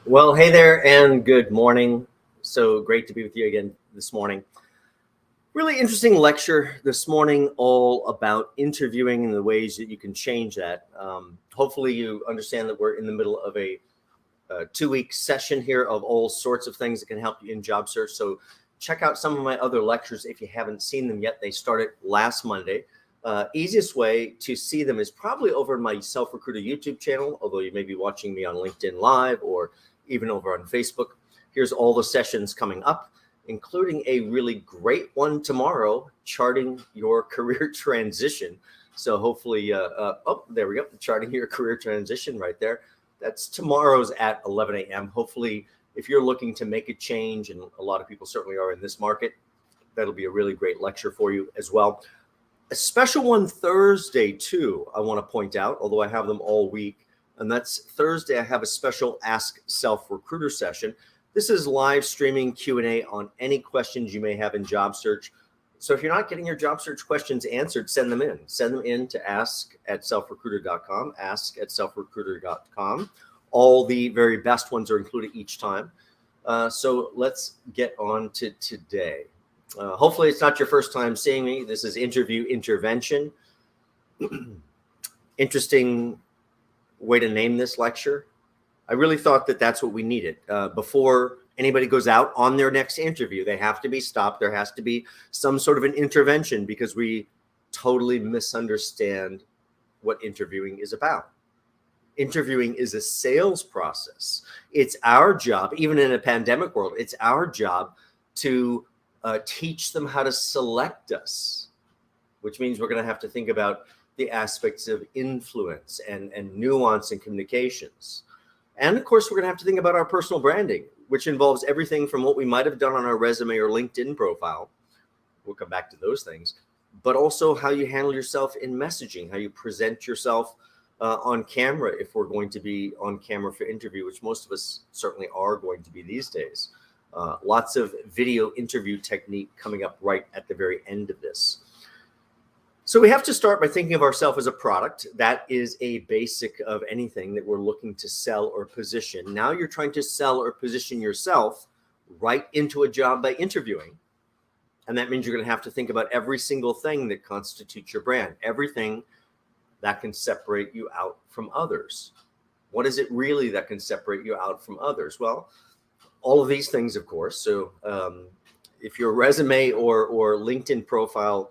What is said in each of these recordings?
Well, hey there and good morning. So great to be with you again this morning. Really interesting lecture this morning, all about interviewing and the ways that you can change that. Hopefully you understand that we're in the middle of a 2-week session here of all sorts of things that can help you in job search. So check out some of my other lectures if you haven't seen them yet. They started last Monday. Easiest way to see them is probably over in my Self Recruiter YouTube channel, although you may be watching me on LinkedIn Live or even over on Facebook. Here's all the sessions coming up, including a really great one tomorrow, charting your career transition. So hopefully, oh, there we go, charting your career transition right there. That's tomorrow's at 11 a.m. Hopefully, if you're looking to make a change, and a lot of people certainly are in this market, that'll be a really great lecture for you as well. A special one Thursday too, I want to point out, although I have them all week. And that's Thursday. I have a special Ask Self Recruiter session. This is live streaming Q&A on any questions you may have in job search. So if you're not getting your job search questions answered, send them in. Send them in to ask@selfrecruiter.com, ask@selfrecruiter.com. All the very best ones are included each time. So let's get on to today. Hopefully it's not your first time seeing me. This is interview intervention. Interesting way to name this lecture. I really thought that that's what we needed. Before anybody goes out on their next interview, they have to be stopped. There has to be some sort of an intervention because we totally misunderstand what interviewing is about. Interviewing is a sales process. It's our job, even in a pandemic world, it's our job to teach them how to select us, which means we're going to have to think about the aspects of influence and nuance in communications. And of course, we're going to have to think about our personal branding, which involves everything from what we might have done on our resume or LinkedIn profile. We'll come back to those things, but also how you handle yourself in messaging, how you present yourself on camera if we're going to be on camera for interview, which most of us certainly are going to be these days. Lots of video interview technique coming up right at the very end of this. So we have to start by thinking of ourselves as a product. That is a basic of anything that we're looking to sell or position. Now you're trying to sell or position yourself right into a job by interviewing. And that means you're going to have to think about every single thing that constitutes your brand, everything that can separate you out from others. What is it really that can separate you out from others? Well, all of these things, of course. So if your resume or LinkedIn profile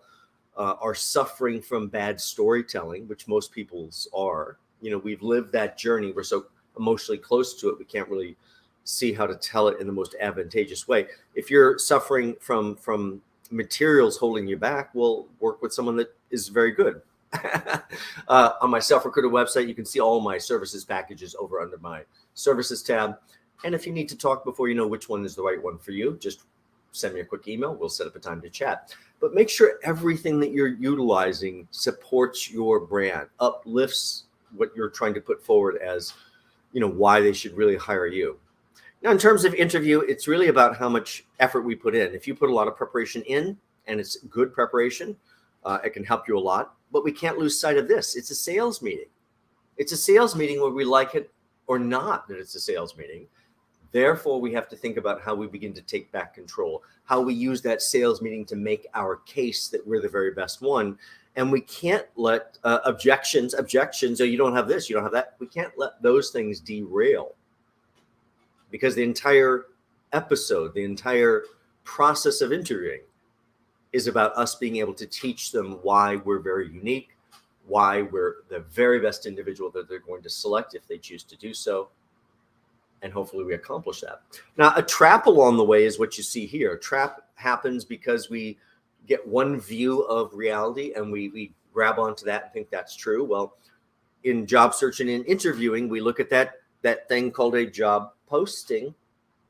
are suffering from bad storytelling, which most people's are, we've lived that journey. We're so emotionally close to it. We can't really see how to tell it in the most advantageous way. If you're suffering from materials holding you back, well, work with someone that is very good. On my Self Recruiter website, you can see all my services packages over under my services tab. And if you need to talk before you know which one is the right one for you, just send me a quick email. We'll set up a time to chat. But make sure everything that you're utilizing supports your brand, uplifts what you're trying to put forward as, why they should really hire you. Now, in terms of interview, it's really about how much effort we put in. If you put a lot of preparation in, and it's good preparation, it can help you a lot. But we can't lose sight of this. It's a sales meeting. It's a sales meeting whether we like it or not that it's a sales meeting. Therefore, we have to think about how we begin to take back control, how we use that sales meeting to make our case that we're the very best one. And we can't let objections, oh, you don't have this, you don't have that. We can't let those things derail, because the entire episode, the entire process of interviewing is about us being able to teach them why we're very unique, why we're the very best individual that they're going to select if they choose to do so. And hopefully we accomplish that. Now, a trap along the way is what you see here. A trap happens because we get one view of reality and we grab onto that and think that's true. Well, in job search and in interviewing, we look at that thing called a job posting.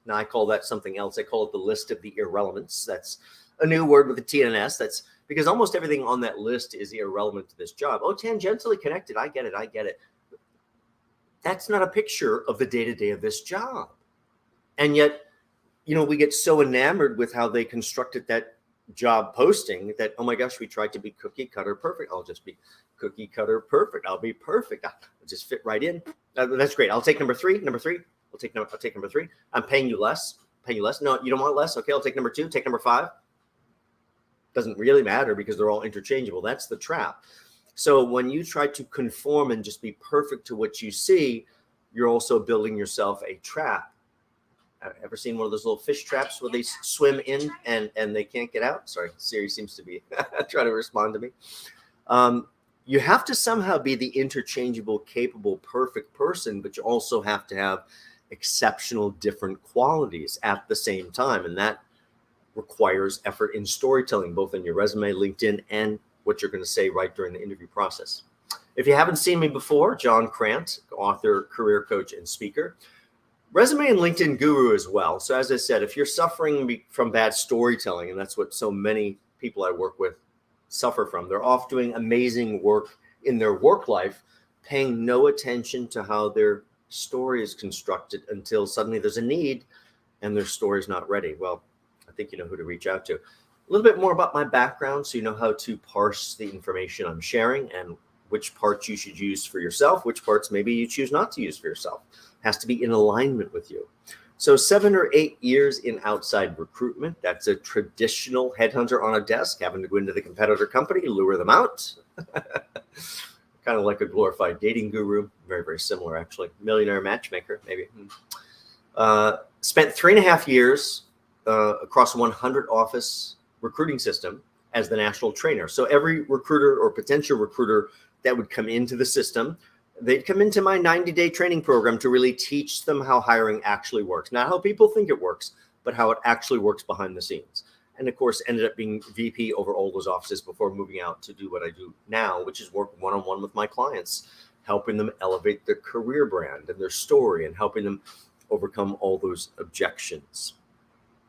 Now, I call that something else. I call it the list of the irrelevance. That's a new word with a T and an S. That's because almost everything on that list is irrelevant to this job. Oh, tangentially connected. I get it. That's not a picture of the day-to-day of this job. And yet, we get so enamored with how they constructed that job posting that, oh my gosh, we tried to be cookie cutter perfect. I'll just be cookie cutter perfect. I'll be perfect. I'll just fit right in. That's great. I'll take number three. I'll take number three. I'm paying you less. No, you don't want less. Okay, I'll take number two. Take number five. Doesn't really matter because they're all interchangeable. That's the trap. So when you try to conform and just be perfect to what you see, you're also building yourself a trap. Ever seen one of those little fish traps where they swim in and they can't get out? Sorry, Siri seems to be trying to respond to me. You have to somehow be the interchangeable, capable, perfect person, but you also have to have exceptional different qualities at the same time. And that requires effort in storytelling, both in your resume, LinkedIn, and what you're going to say right during the interview process. If you haven't seen me before, John Crant, author, career coach, and speaker. Resume and LinkedIn guru as well. So as I said, if you're suffering from bad storytelling, and that's what so many people I work with suffer from, they're off doing amazing work in their work life, paying no attention to how their story is constructed until suddenly there's a need and their story is not ready. Well, I think you know who to reach out to. A little bit more about my background so you know how to parse the information I'm sharing and which parts you should use for yourself, which parts maybe you choose not to use for yourself. Has to be in alignment with you. So 7 or 8 years in outside recruitment. That's a traditional headhunter on a desk, having to go into the competitor company, lure them out. Kind of like a glorified dating guru. Very, very similar, actually. Millionaire matchmaker, maybe. Spent 3.5 years across 100 office recruiting system as the national trainer. So every recruiter or potential recruiter that would come into the system, they'd come into my 90-day training program to really teach them how hiring actually works. Not how people think it works, but how it actually works behind the scenes. And of course, ended up being VP over all those offices before moving out to do what I do now, which is work one-on-one with my clients, helping them elevate their career brand and their story and helping them overcome all those objections.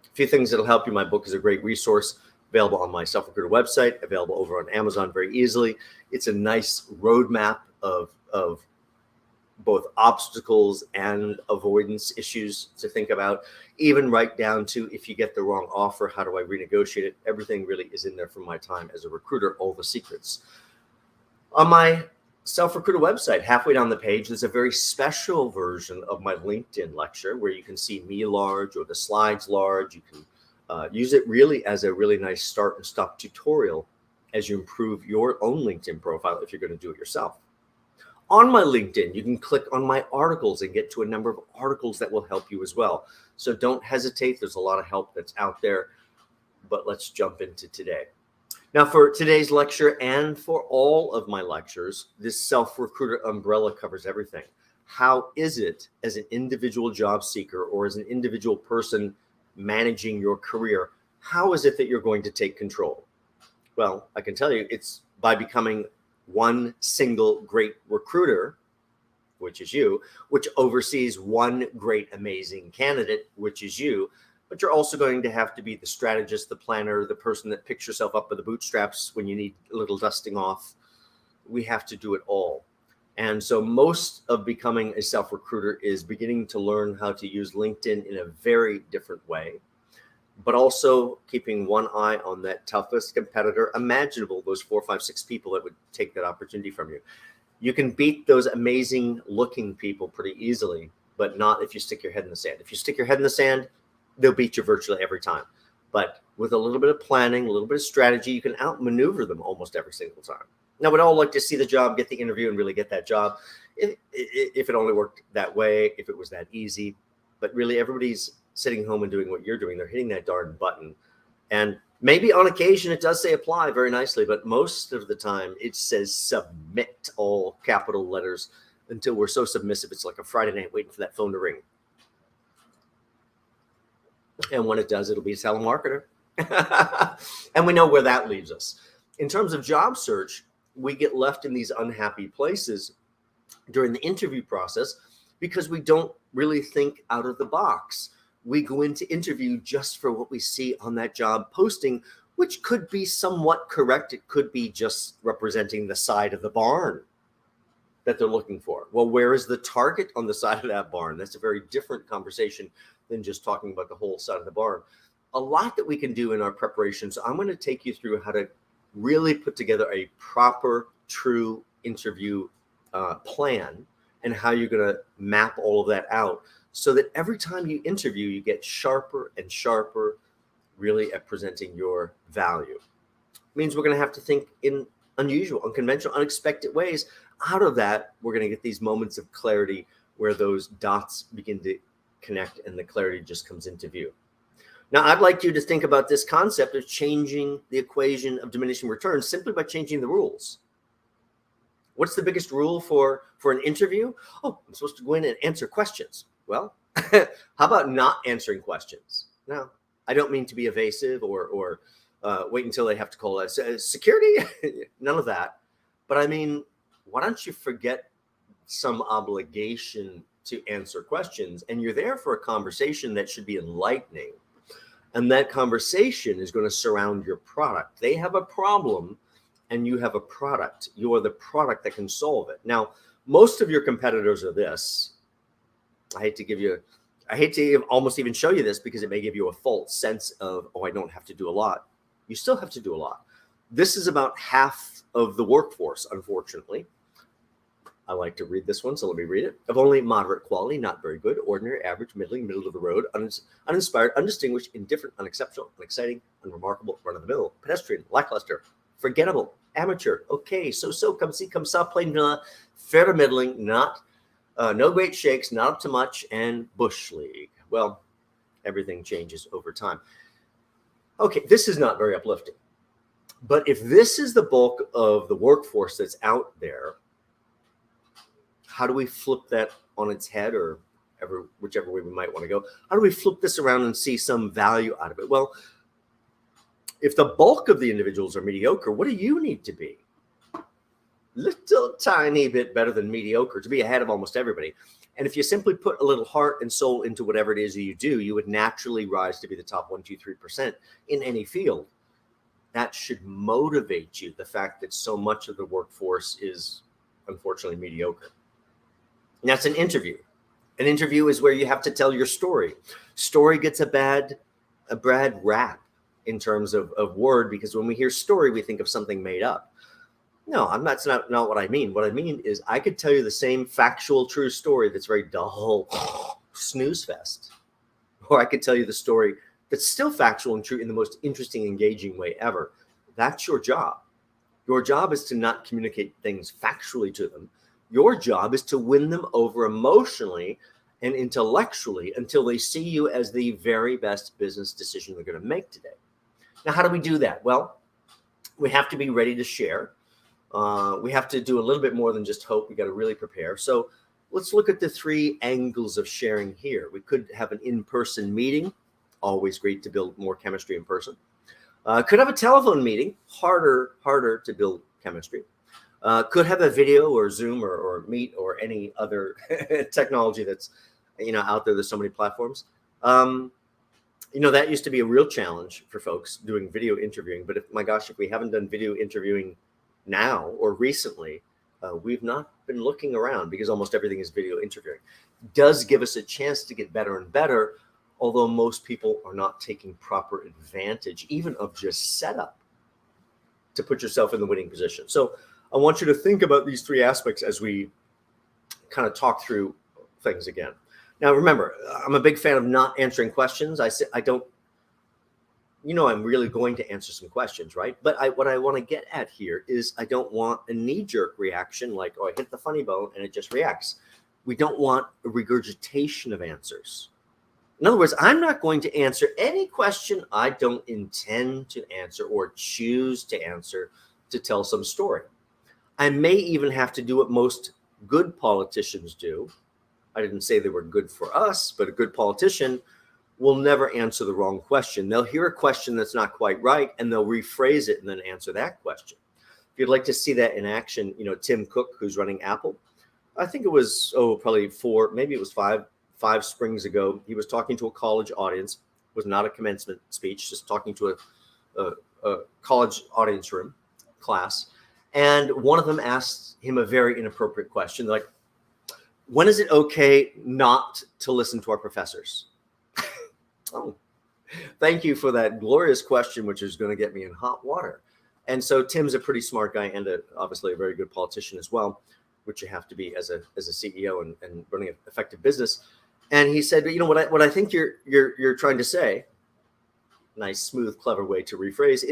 A few things that'll help you. My book is a great resource, available on my Self-Recruiter website, available over on Amazon very easily. It's a nice roadmap of both obstacles and avoidance issues to think about, even right down to if you get the wrong offer, how do I renegotiate it? Everything really is in there from my time as a recruiter, all the secrets. On my Self-Recruiter website, halfway down the page, there's a very special version of my LinkedIn lecture where you can see me large or the slides large. You can use it really as a really nice start and stop tutorial as you improve your own LinkedIn profile if you're going to do it yourself. On my LinkedIn, you can click on my articles and get to a number of articles that will help you as well. So don't hesitate. There's a lot of help that's out there, but let's jump into today. Now, for today's lecture and for all of my lectures, this Self-Recruiter umbrella covers everything. How is it as an individual job seeker or as an individual person managing your career? How is it that you're going to take control? Well, I can tell you it's by becoming one single great recruiter, which is you, which oversees one great, amazing candidate, which is you. But you're also going to have to be the strategist, the planner, the person that picks yourself up by the bootstraps when you need a little dusting off. We have to do it all. And so most of becoming a self-recruiter is beginning to learn how to use LinkedIn in a very different way, but also keeping one eye on that toughest competitor imaginable, those 4, 5, 6 people that would take that opportunity from you. You can beat those amazing looking people pretty easily, but not if you stick your head in the sand. If you stick your head in the sand, they'll beat you virtually every time. But with a little bit of planning, a little bit of strategy, you can outmaneuver them almost every single time. Now, we'd all like to see the job, get the interview, and really get that job. If it only worked that way, if it was that easy. But really, everybody's sitting home and doing what you're doing. They're hitting that darn button. And maybe on occasion it does say apply very nicely, but most of the time it says submit, all capital letters, until we're so submissive it's like a Friday night waiting for that phone to ring. And when it does, it'll be a telemarketer. And we know where that leaves us. In terms of job search, we get left in these unhappy places during the interview process because we don't really think out of the box. We go into interview just for what we see on that job posting, which could be somewhat correct. It could be just representing the side of the barn that they're looking for. Well, where is the target on the side of that barn? That's a very different conversation than just talking about the whole side of the barn. a lot that we can do in our preparation. So I'm going to take you through how to really put together a proper, true interview plan, and how you're going to map all of that out so that every time you interview, you get sharper and sharper, really at presenting your value. It means we're going to have to think in unusual, unconventional, unexpected ways. Out of that, we're going to get these moments of clarity where those dots begin to connect and the clarity just comes into view. Now, I'd like you to think about this concept of changing the equation of diminishing returns simply by changing the rules. What's the biggest rule for an interview? Oh, I'm supposed to go in and answer questions. Well, how about not answering questions? No, I don't mean to be evasive or wait until they have to call us security. None of that. But I mean, why don't you forget some obligation to answer questions, and you're there for a conversation that should be enlightening. And that conversation is going to surround your product. They have a problem and you have a product. You are the product that can solve it. Now, most of your competitors are this. I hate to almost even show you this because it may give you a false sense of, oh, I don't have to do a lot. You still have to do a lot. This is about half of the workforce, unfortunately. I like to read this one, so let me read it. Of only moderate quality, not very good, ordinary, average, middling, middle of the road, uninspired, undistinguished, indifferent, unexceptional, unexciting, unremarkable, run-of-the-mill, pedestrian, lackluster, forgettable, amateur, okay, so, come see, come saw, plain vanilla, fair to middling, not, no great shakes, not up to much, and bush league. Well, everything changes over time. Okay, this is not very uplifting. But if this is the bulk of the workforce that's out there, how do we flip that on its head, or whichever way we might want to go? How do we flip this around and see some value out of it? Well, if the bulk of the individuals are mediocre, what do you need to be? Little tiny bit better than mediocre to be ahead of almost everybody. And if you simply put a little heart and soul into whatever it is that you do, you would naturally rise to be the top 1, 2, 3% in any field. That should motivate you, the fact that so much of the workforce is unfortunately mediocre. And that's an interview. An interview is where you have to tell your story. Story gets a bad rap in terms of word, because when we hear story, we think of something made up. No, that's not what I mean. What I mean is I could tell you the same factual, true story that's very dull, snooze fest. Or I could tell you the story that's still factual and true in the most interesting, engaging way ever. That's your job. Your job is to not communicate things factually to them. Your job is to win them over emotionally and intellectually until they see you as the very best business decision they're going to make today. Now, how do we do that? Well, we have to be ready to share. We have to do a little bit more than just hope. We got to really prepare. So let's look at the 3 angles of sharing here. We could have an in-person meeting. Always great to build more chemistry in person. Could have a telephone meeting. Harder to build chemistry. Could have a video or Zoom or Meet or any other technology that's out there. There's so many platforms. That used to be a real challenge for folks doing video interviewing. But if we haven't done video interviewing now or recently, we've not been looking around because almost everything is video interviewing. It does give us a chance to get better and better, although most people are not taking proper advantage even of just setup to put yourself in the winning position. So I want you to think about these 3 aspects as we kind of talk through things again. Now, remember, I'm a big fan of not answering questions. I'm really going to answer some questions, right? But what I want to get at here is I don't want a knee-jerk reaction like, oh, I hit the funny bone and it just reacts. We don't want a regurgitation of answers. In other words, I'm not going to answer any question I don't intend to answer or choose to answer to tell some story. I may even have to do what most good politicians do. I didn't say they were good for us, but a good politician will never answer the wrong question. They'll hear a question that's not quite right, and they'll rephrase it and then answer that question. If you'd like to see that in action, Tim Cook, who's running Apple, I think it was, probably 4, maybe it was 5 springs ago. He was talking to a college audience. It was not a commencement speech, just talking to a college audience room class. And one of them asked him a very inappropriate question, like, when is it okay not to listen to our professors? Oh, Thank you for that glorious question, which is going to get me in hot water. And so Tim's a pretty smart guy and obviously a very good politician as well, which you have to be as a CEO and running an effective business. And he said, you know, what I think you're trying to say, nice, smooth, clever way to rephrase,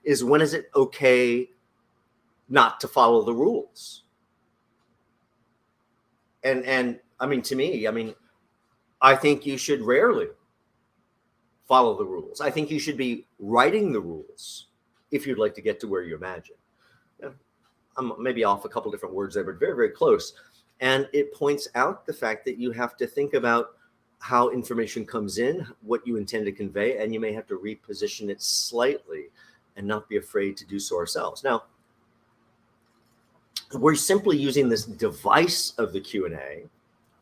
is when is it okay not to follow the rules? And I mean, to me, I think you should rarely follow the rules. I think you should be writing the rules if you'd like to get to where you imagine. Yeah, I'm maybe off a couple different words there, but very, very close. And it points out the fact that you have to think about how information comes in, what you intend to convey, and you may have to reposition it slightly and not be afraid to do so ourselves. Now, we're simply using this device of the Q&A,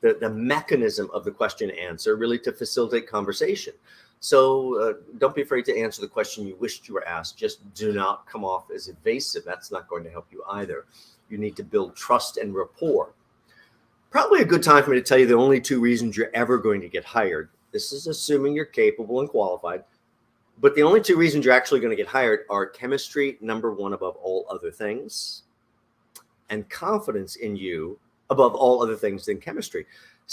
the mechanism of the question and answer, really to facilitate conversation. So don't be afraid to answer the question you wished you were asked. Just do not come off as evasive. That's not going to help you either. You need to build trust and rapport. Probably a good time for me to tell you the only two reasons you're ever going to get hired. This is assuming you're capable and qualified. But the only two reasons you're actually going to get hired are chemistry, number one, above all other things, and confidence in you above all other things than chemistry.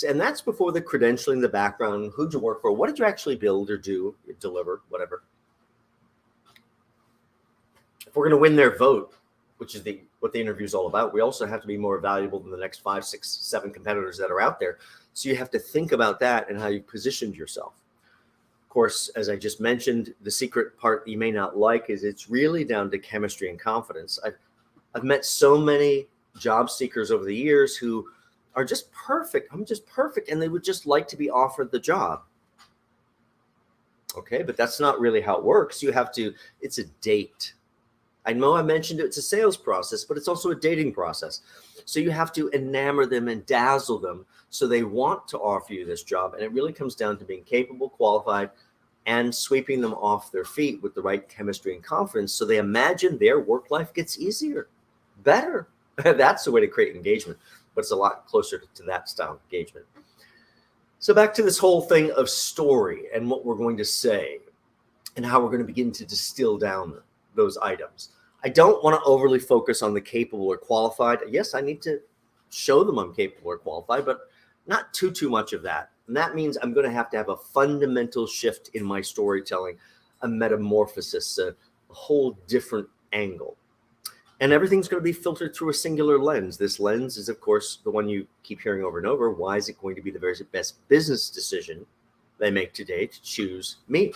And that's before the credentialing, the background, who'd you work for, what did you actually build or do, deliver, whatever. If we're going to win their vote, which is what the interview is all about, we also have to be more valuable than the next 5, 6, 7 competitors that are out there. So you have to think about that and how you positioned yourself. Of course, as I just mentioned, the secret part you may not like is it's really down to chemistry and confidence. I've met so many job seekers over the years who are just perfect. I'm just perfect. And they would just like to be offered the job. Okay, but that's not really how it works. It's a date. I know I mentioned it's a sales process, but it's also a dating process. So you have to enamor them and dazzle them so they want to offer you this job. And it really comes down to being capable, qualified, and sweeping them off their feet with the right chemistry and confidence so they imagine their work life gets easier, better. That's the way to create engagement, but it's a lot closer to that style of engagement. So back to this whole thing of story and what we're going to say and how we're going to begin to distill down those items. I don't want to overly focus on the capable or qualified. Yes, I need to show them I'm capable or qualified, but not too much of that. And that means I'm going to have a fundamental shift in my storytelling, a metamorphosis, a whole different angle. And everything's going to be filtered through a singular lens. This lens is, of course, the one you keep hearing over and over. Why is it going to be the very best business decision they make today to choose me?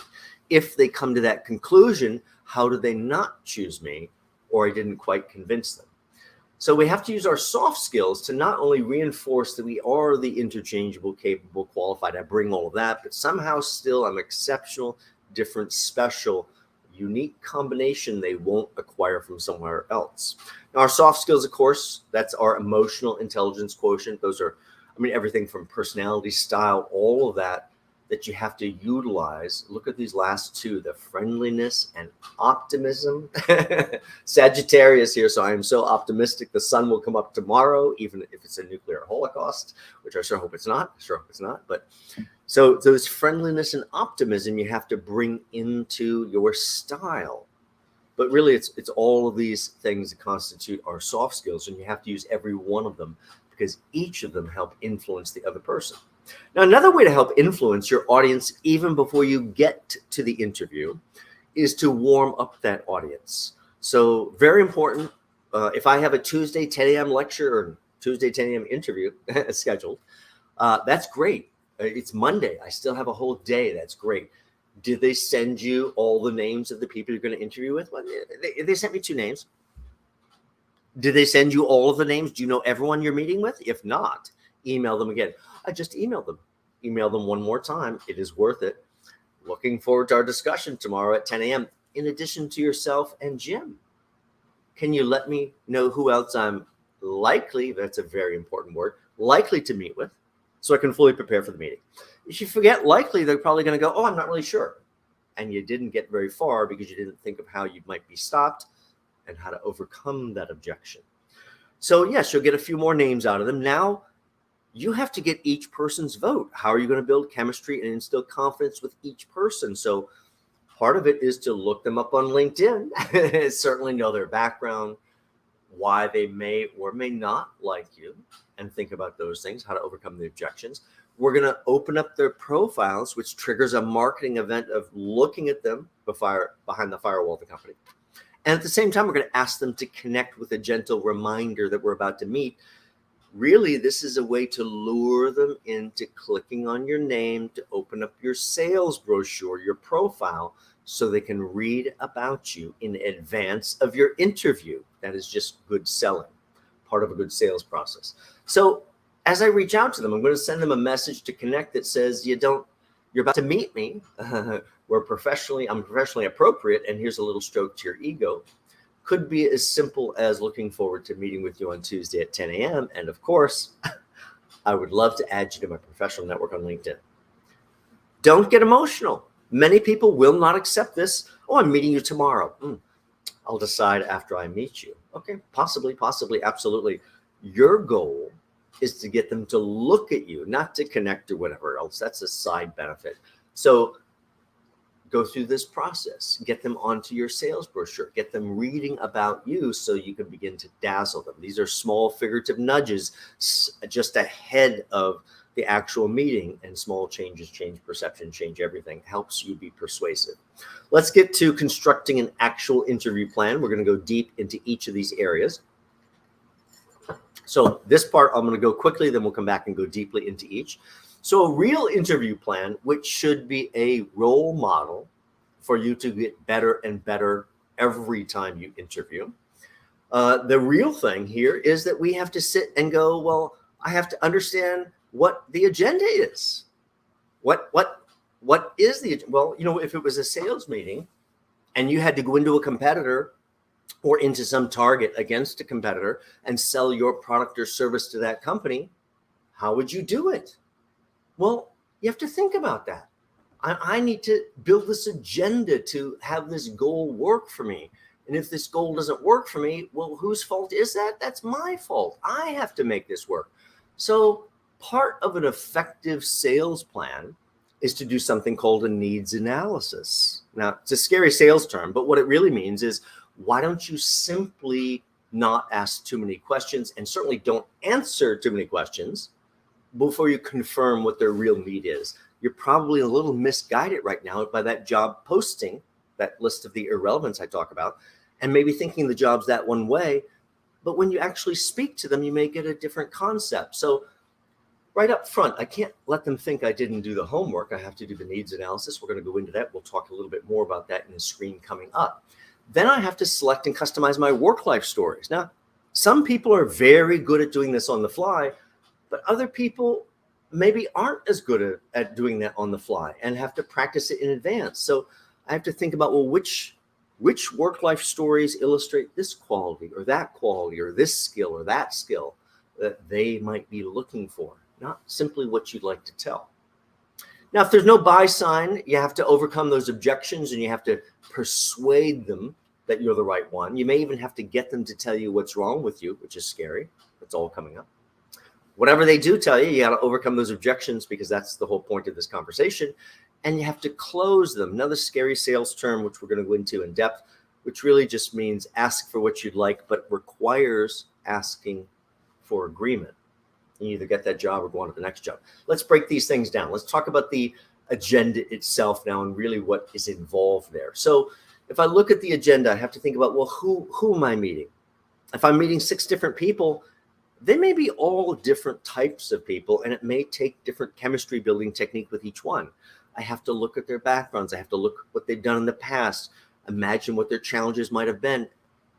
If they come to that conclusion, how do they not choose me, or I didn't quite convince them? So we have to use our soft skills to not only reinforce that we are the interchangeable, capable, qualified. I bring all of that, but somehow still I'm exceptional, different, special, unique combination they won't acquire from somewhere else. Now, our soft skills, of course, that's our emotional intelligence quotient. Those are, everything from personality, style, all of that you have to utilize. Look at these last two, the friendliness and optimism. Sagittarius here, so I am so optimistic the sun will come up tomorrow, even if it's a nuclear holocaust, which I sure hope it's not. But so those friendliness and optimism you have to bring into your style. But really, it's all of these things that constitute our soft skills, and you have to use every one of them because each of them help influence the other person. Now, another way to help influence your audience even before you get to the interview is to warm up that audience. So very important. If I have a Tuesday 10 a.m. lecture or Tuesday 10 a.m. interview scheduled, that's great. It's Monday. I still have a whole day. That's great. Did they send you all the names of the people you're going to interview with? Well, they sent me 2 names. Did they send you all of the names? Do you know everyone you're meeting with? If not, email them again. I just emailed them. Email them one more time. It is worth it. Looking forward to our discussion tomorrow at 10 a.m. In addition to yourself and Jim, can you let me know who else I'm likely, that's a very important word, likely to meet with so I can fully prepare for the meeting? If you forget likely, they're probably going to go, oh, I'm not really sure. And you didn't get very far because you didn't think of how you might be stopped and how to overcome that objection. So yes, you'll get a few more names out of them. Now, you have to get each person's vote. How are you going to build chemistry and instill confidence with each person? So part of it is to look them up on LinkedIn, certainly know their background, why they may or may not like you, and think about those things, how to overcome the objections. We're going to open up their profiles, which triggers a marketing event of looking at them behind the firewall of the company. And at the same time, we're going to ask them to connect with a gentle reminder that we're about to meet. Really, this is a way to lure them into clicking on your name to open up your sales brochure, your profile, so they can read about you in advance of your interview. That is just good selling, part of a good sales process. So as I reach out to them, I'm going to send them a message to connect that says, you're about to meet me. I'm professionally appropriate, and here's a little stroke to your ego. Could be as simple as looking forward to meeting with you on Tuesday at 10 a.m. And of course, I would love to add you to my professional network on LinkedIn. Don't get emotional. Many people will not accept this. Oh, I'm meeting you tomorrow. I'll decide after I meet you. Okay, possibly, absolutely. Your goal is to get them to look at you, not to connect or whatever else. That's a side benefit. So go through this process, get them onto your sales brochure, get them reading about you so you can begin to dazzle them. These are small figurative nudges just ahead of the actual meeting, and small changes change perception, change everything. Helps you be persuasive. Let's get to constructing an actual interview plan. We're going to go deep into each of these areas. So this part, I'm going to go quickly, then we'll come back and go deeply into each. So a real interview plan, which should be a role model for you to get better and better every time you interview. The real thing here is that we have to sit and go, well, I have to understand what the agenda is. What is the, well, if it was a sales meeting and you had to go into a competitor or into some target against a competitor and sell your product or service to that company, how would you do it? Well, you have to think about that. I need to build this agenda to have this goal work for me. And if this goal doesn't work for me, well, whose fault is that? That's my fault. I have to make this work. So part of an effective sales plan is to do something called a needs analysis. Now, it's a scary sales term, but what it really means is, why don't you simply not ask too many questions, and certainly don't answer too many questions before you confirm what their real need is? You're probably a little misguided right now by that job posting, that list of the irrelevance I talk about, and maybe thinking the job's that one way. But when you actually speak to them, you may get a different concept. So right up front, I can't let them think I didn't do the homework. I have to do the needs analysis. We're going to go into that. We'll talk a little bit more about that in the screen coming up. Then I have to select and customize my work-life stories. Now, some people are very good at doing this on the fly, but other people maybe aren't as good at doing that on the fly and have to practice it in advance. So I have to think about, well, which work-life stories illustrate this quality or this skill or that skill that they might be looking for, not simply what you'd like to tell. Now, if there's no buy sign, you have to overcome those objections and you have to persuade them that you're the right one. You may even have to get them to tell you what's wrong with you, which is scary. That's all coming up. Whatever they do tell you, you got to overcome those objections, because that's the whole point of this conversation. And you have to close them. Another scary sales term, which we're going to go into in depth, which really just means ask for what you'd like, but requires asking for agreement. You either get that job or go on to the next job. Let's break these things down. Let's talk about the agenda itself now and really what is involved there. So if I look at the agenda, I have to think about, well, who am I meeting? If I'm meeting 6 different people, they may be all different types of people, and it may take different chemistry building technique with each one. I have to look at their backgrounds. I have to look what they've done in the past, imagine what their challenges might have been,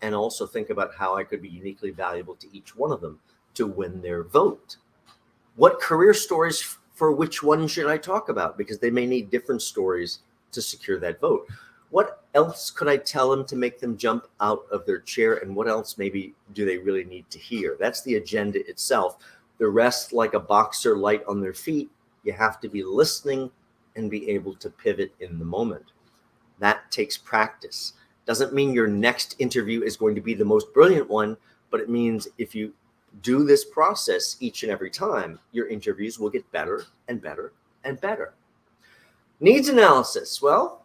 and also think about how I could be uniquely valuable to each one of them to win their vote. What career stories for which one should I talk about? Because they may need different stories to secure that vote. What else could I tell them to make them jump out of their chair? And what else maybe do they really need to hear? That's the agenda itself. The rest, like a boxer light on their feet, you have to be listening and be able to pivot in the moment. That takes practice. Doesn't mean your next interview is going to be the most brilliant one, but it means if you do this process each and every time, your interviews will get better and better and better. Needs analysis. Well,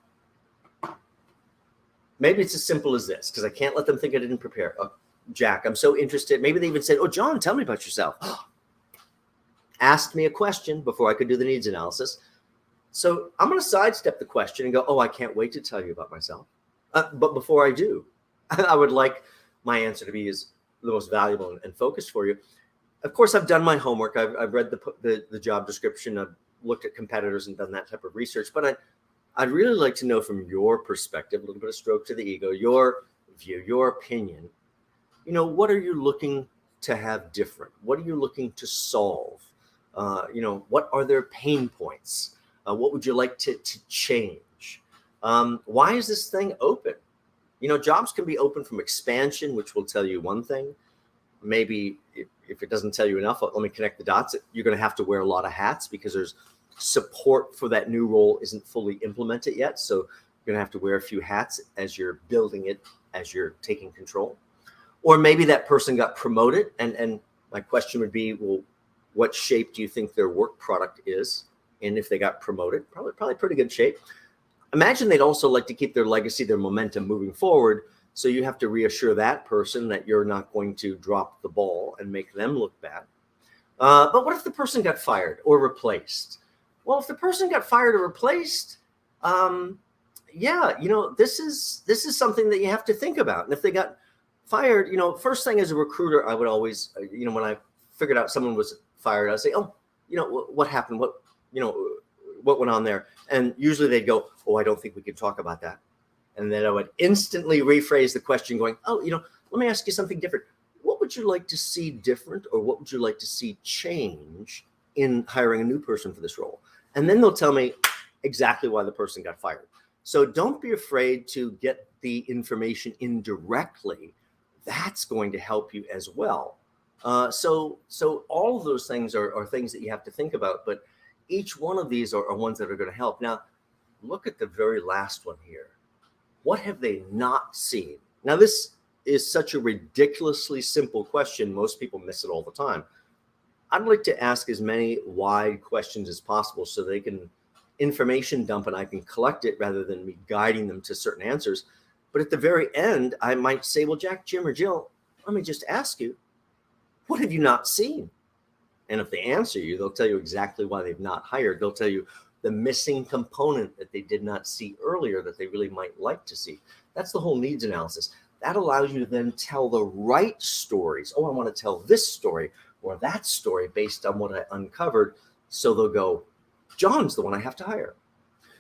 maybe it's as simple as this, because I can't let them think I didn't prepare. Oh, Jack, I'm so interested. Maybe they even said, oh, John, tell me about yourself. Asked me a question before I could do the needs analysis. So I'm going to sidestep the question and go, oh, I can't wait to tell you about myself. But before I do, I would like my answer to be the most valuable and focused for you. Of course, I've done my homework. I've read the job description. I've looked at competitors and done that type of research. But I'd really like to know from your perspective, a little bit of stroke to the ego, your view, your opinion. What are you looking to have different? What are you looking to solve? What are their pain points? What would you like to change? Why is this thing open? Jobs can be open from expansion, which will tell you one thing. Maybe if it doesn't tell you enough, let me connect the dots. You're going to have to wear a lot of hats because there's support for that new role isn't fully implemented yet. So you're going to have to wear a few hats as you're building it, as you're taking control. Or maybe that person got promoted. And my question would be, well, what shape do you think their work product is? And if they got promoted, probably pretty good shape. Imagine they'd also like to keep their legacy, their momentum moving forward. So you have to reassure that person that you're not going to drop the ball and make them look bad. But what if the person got fired or replaced? Well, if the person got fired or replaced, this is something that you have to think about. And if they got fired, first thing as a recruiter, I would always, when I figured out someone was fired, I'd say, oh, what happened? What went on there? And usually they'd go, oh, I don't think we can talk about that. And then I would instantly rephrase the question going, oh, let me ask you something different. What would you like to see different, or what would you like to see change in hiring a new person for this role? And then they'll tell me exactly why the person got fired. So don't be afraid to get the information indirectly. That's going to help you as well. So all of those things are things that you have to think about, but each one of these are ones that are going to help. Now, look at the very last one here. What have they not seen? Now, this is such a ridiculously simple question. Most people miss it all the time. I'd like to ask as many wide questions as possible so they can information dump and I can collect it rather than me guiding them to certain answers. But at the very end, I might say, well, Jack, Jim, or Jill, let me just ask you, what have you not seen? And if they answer you, they'll tell you exactly why they've not hired. They'll tell you the missing component that they did not see earlier that they really might like to see. That's the whole needs analysis. That allows you to then tell the right stories. Oh, I want to tell this story or that story based on what I uncovered. So they'll go, John's the one I have to hire.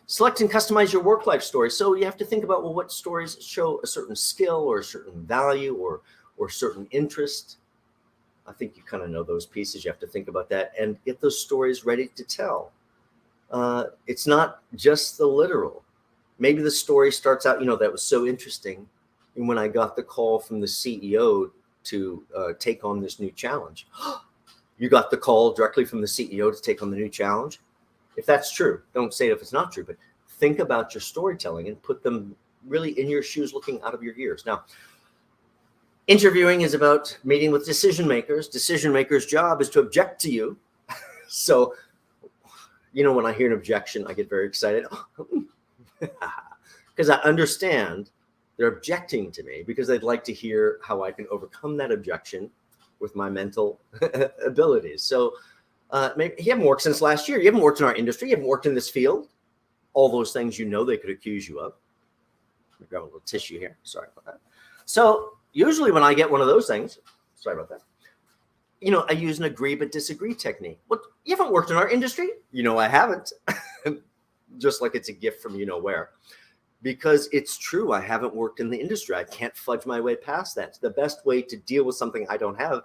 Select and customize your work life story. So you have to think about, well, what stories show a certain skill or a certain value or certain interest. I think you kind of know those pieces. You have to think about that and get those stories ready to tell. It's not just the literal. Maybe the story starts out, that was so interesting. And when I got the call from the CEO to take on this new challenge, you got the call directly from the CEO to take on the new challenge. If that's true, don't say it if it's not true, but think about your storytelling and put them really in your shoes, looking out of your ears. Now, interviewing is about meeting with decision makers. Decision makers' job is to object to you. So, when I hear an objection, I get very excited because I understand they're objecting to me because they'd like to hear how I can overcome that objection with my mental abilities. So maybe you haven't worked since last year. You haven't worked in our industry. You haven't worked in this field. All those things they could accuse you of. Let me grab a little tissue here. Sorry about that. So usually when I get one of those things, sorry about that, I use an agree but disagree technique. Well, you haven't worked in our industry? I haven't. Just like it's a gift from where. Because it's true, I haven't worked in the industry. I can't fudge my way past that. The best way to deal with something I don't have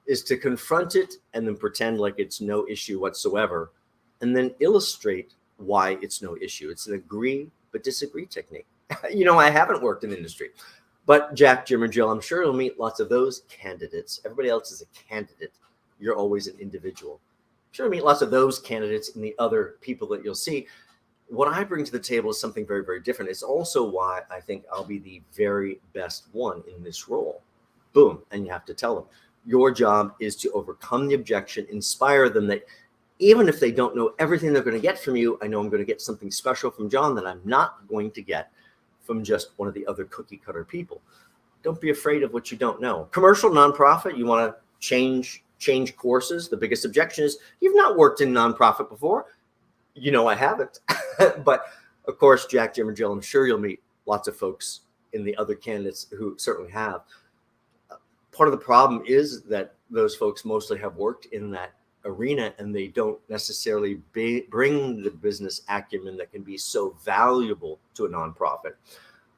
is to confront it and then pretend like it's no issue whatsoever, and then illustrate why it's no issue. It's an agree but disagree technique. I haven't worked in the industry. But Jack, Jim, or Jill, I'm sure you'll meet lots of those candidates. Everybody else is a candidate. You're always an individual. I'm sure you'll meet lots of those candidates and the other people that you'll see. What I bring to the table is something very, very different. It's also why I think I'll be the very best one in this role. Boom. And you have to tell them. Your job is to overcome the objection, inspire them that even if they don't know everything they're going to get from you, I know I'm going to get something special from John that I'm not going to get from just one of the other cookie cutter people. Don't be afraid of what you don't know. Commercial, nonprofit, you want to change courses. The biggest objection is you've not worked in nonprofit before. I haven't. But of course, Jack, Jim, or Jill, I'm sure you'll meet lots of folks in the other candidates who certainly have. Part of the problem is that those folks mostly have worked in that arena and they don't necessarily bring the business acumen that can be so valuable to a nonprofit.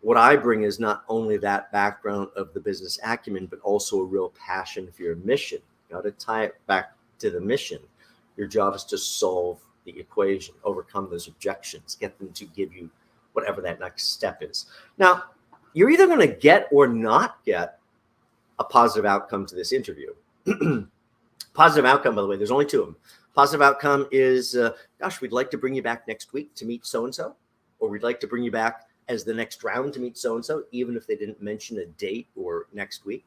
What I bring is not only that background of the business acumen, but also a real passion for your mission. You got to tie it back to the mission. Your job is to solve the equation, overcome those objections, get them to give you whatever that next step is. Now, you're either going to get or not get a positive outcome to this interview. Positive outcome, by the way, there's only two of them. Positive outcome is, gosh, we'd like to bring you back next week to meet so-and-so, or we'd like to bring you back as the next round to meet so-and-so, even if they didn't mention a date or next week.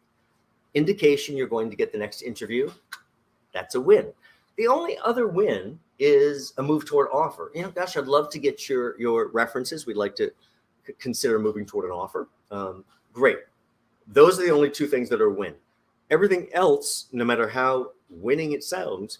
Indication you're going to get the next interview, that's a win. The only other win is a move toward offer. Gosh, I'd love to get your references. We'd like to consider moving toward an offer. Great. Those are the only two things that are a win. Everything else, no matter how winning it sounds,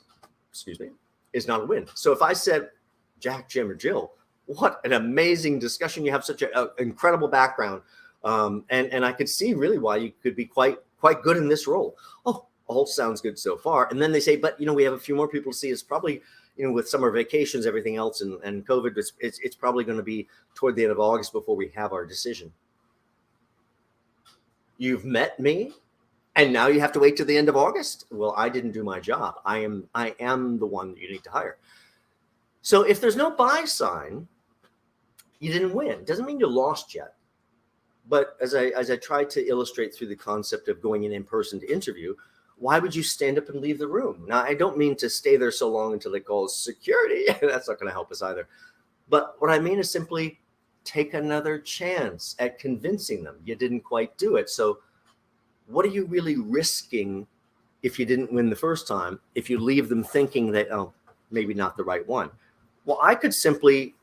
is not a win. So if I said, Jack, Jim, or Jill, what an amazing discussion. You have such an incredible background. And I could see really why you could be quite good in this role. Oh, all sounds good so far. And then they say, but, we have a few more people to see. It's probably, with summer vacations, everything else, and COVID, it's probably going to be toward the end of August before we have our decision. You've met me, and now you have to wait till the end of August? Well, I didn't do my job. I am the one that you need to hire. So if there's no buy sign, you didn't win. Doesn't mean you lost yet. But as I tried to illustrate through the concept of going in person to interview, why would you stand up and leave the room? Now, I don't mean to stay there so long until they call security. That's not going to help us either. But what I mean is simply take another chance at convincing them. You didn't quite do it. So what are you really risking if you didn't win the first time, if you leave them thinking that, oh, maybe not the right one? Well, I could simply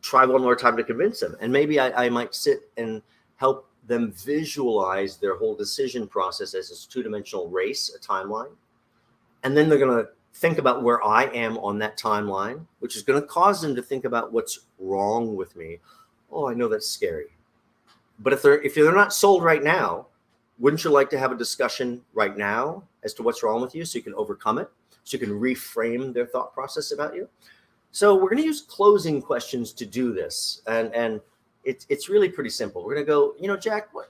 try one more time to convince them. And maybe I might sit and help them visualize their whole decision process as a two-dimensional race, a timeline. And then they're going to think about where I am on that timeline, which is going to cause them to think about what's wrong with me. Oh, I know that's scary. But if they're not sold right now, wouldn't you like to have a discussion right now as to what's wrong with you so you can overcome it, so you can reframe their thought process about you? So we're going to use closing questions to do this. And it's really pretty simple. We're going to go, Jack, what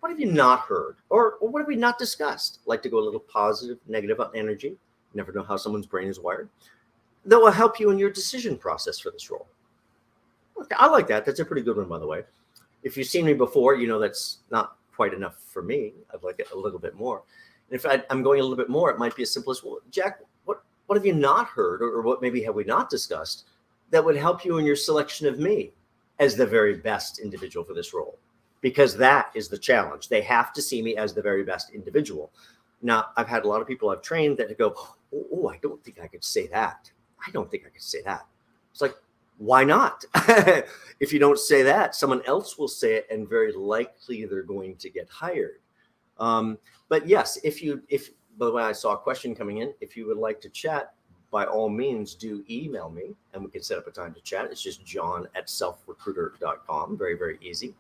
have you not heard? Or what have we not discussed? Like to go a little positive, negative energy. You never know how someone's brain is wired. That will help you in your decision process for this role. Okay, I like that. That's a pretty good one, by the way. If you've seen me before, that's not quite enough for me. I'd like it a little bit more. And if I'm going a little bit more, it might be as simple as, well, Jack, what have you not heard, or what maybe have we not discussed that would help you in your selection of me as the very best individual for this role? Because that is the challenge. They have to see me as the very best individual. Now, I've had a lot of people I've trained that go, oh, I don't think I could say that. I don't think I could say that. It's like, why not? If you don't say that, someone else will say it, and very likely they're going to get hired. But yes, if by the way, I saw a question coming in. If you would like to chat, by all means, do email me, and we can set up a time to chat. It's just john@selfrecruiter.com. Very, very easy.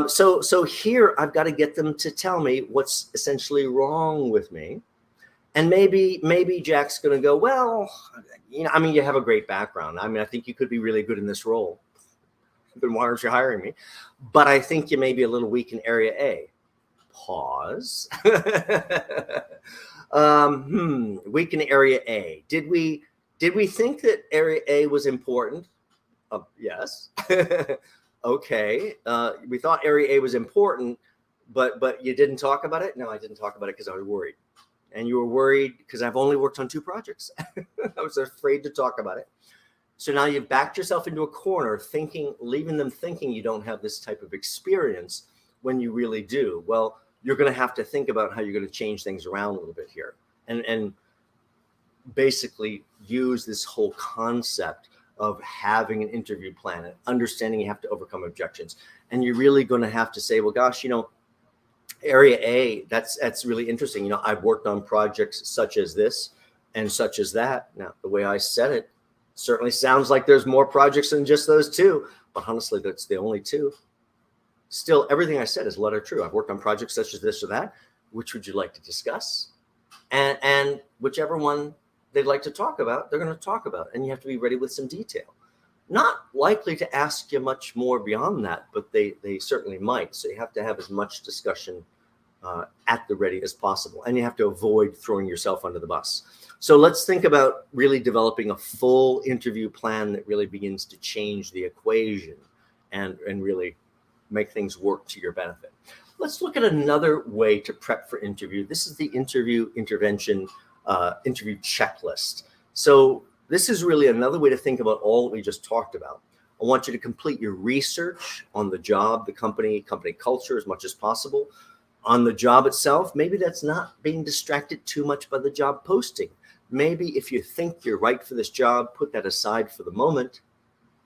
So here I've got to get them to tell me what's essentially wrong with me. And maybe Jack's going to go, well, you have a great background. I think you could be really good in this role. Then why aren't you hiring me? But I think you may be a little weak in area A. Pause. Weak in area A. Did we think that area A was important? Yes. Okay. We thought area A was important, but you didn't talk about it? No, I didn't talk about it because I was worried. And you were worried because I've only worked on 2 projects. I was afraid to talk about it. So now you've backed yourself into a corner, leaving them thinking you don't have this type of experience when you really do. Well, you're going to have to think about how you're going to change things around a little bit here, and basically use this whole concept of having an interview plan and understanding you have to overcome objections. And you're really going to have to say, well, gosh, area A, that's really interesting. I've worked on projects such as this and such as that. Now, the way I said it certainly sounds like there's more projects than just those two, but honestly, that's the only two. Still, everything I said is letter true. I've worked on projects such as this or that. Which would you like to discuss? And whichever one they'd like to talk about, they're going to talk about. And you have to be ready with some detail. Not likely to ask you much more beyond that, but they certainly might. So you have to have as much discussion at the ready as possible. And you have to avoid throwing yourself under the bus. So let's think about really developing a full interview plan that really begins to change the equation and really make things work to your benefit. Let's look at another way to prep for interview. This is the interview intervention interview checklist. So this is really another way to think about all that we just talked about. I want you to complete your research on the job, the company culture as much as possible. On the job itself, maybe that's not being distracted too much by the job posting. Maybe if you think you're right for this job, put that aside for the moment.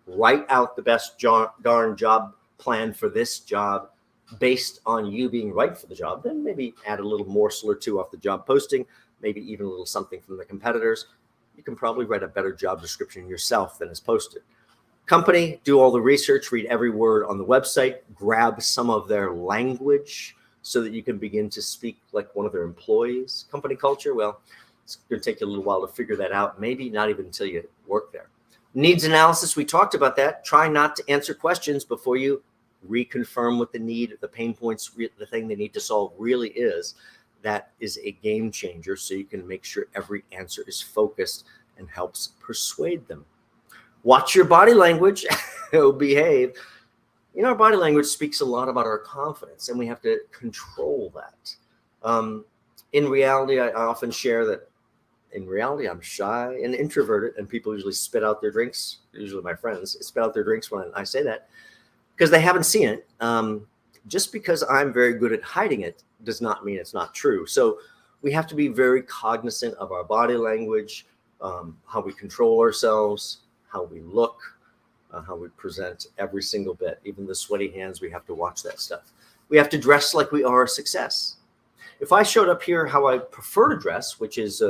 Write out the best darn job plan for this job based on you being right for the job. Then maybe add a little morsel or two off the job posting, maybe even a little something from the competitors. You can probably write a better job description yourself than is posted. Company, do all the research, read every word on the website, grab some of their language so that you can begin to speak like one of their employees. Company culture, well, it's going to take you a little while to figure that out. Maybe not even until you work there. Needs analysis, we talked about that. Try not to answer questions before you reconfirm what the need, the pain points, the thing they need to solve really is. That is a game changer, so you can make sure every answer is focused and helps persuade them. Watch your body language. Behave. Our body language speaks a lot about our confidence, and we have to control that. In reality, I often share that in reality, I'm shy and introverted, and people usually spit out their drinks. Usually my friends spit out their drinks when I say that because they haven't seen it. Just because I'm very good at hiding it does not mean it's not true. So we have to be very cognizant of our body language, how we control ourselves, how we look, how we present every single bit. Even the sweaty hands, we have to watch that stuff. We have to dress like we are a success. If I showed up here how I prefer to dress, which is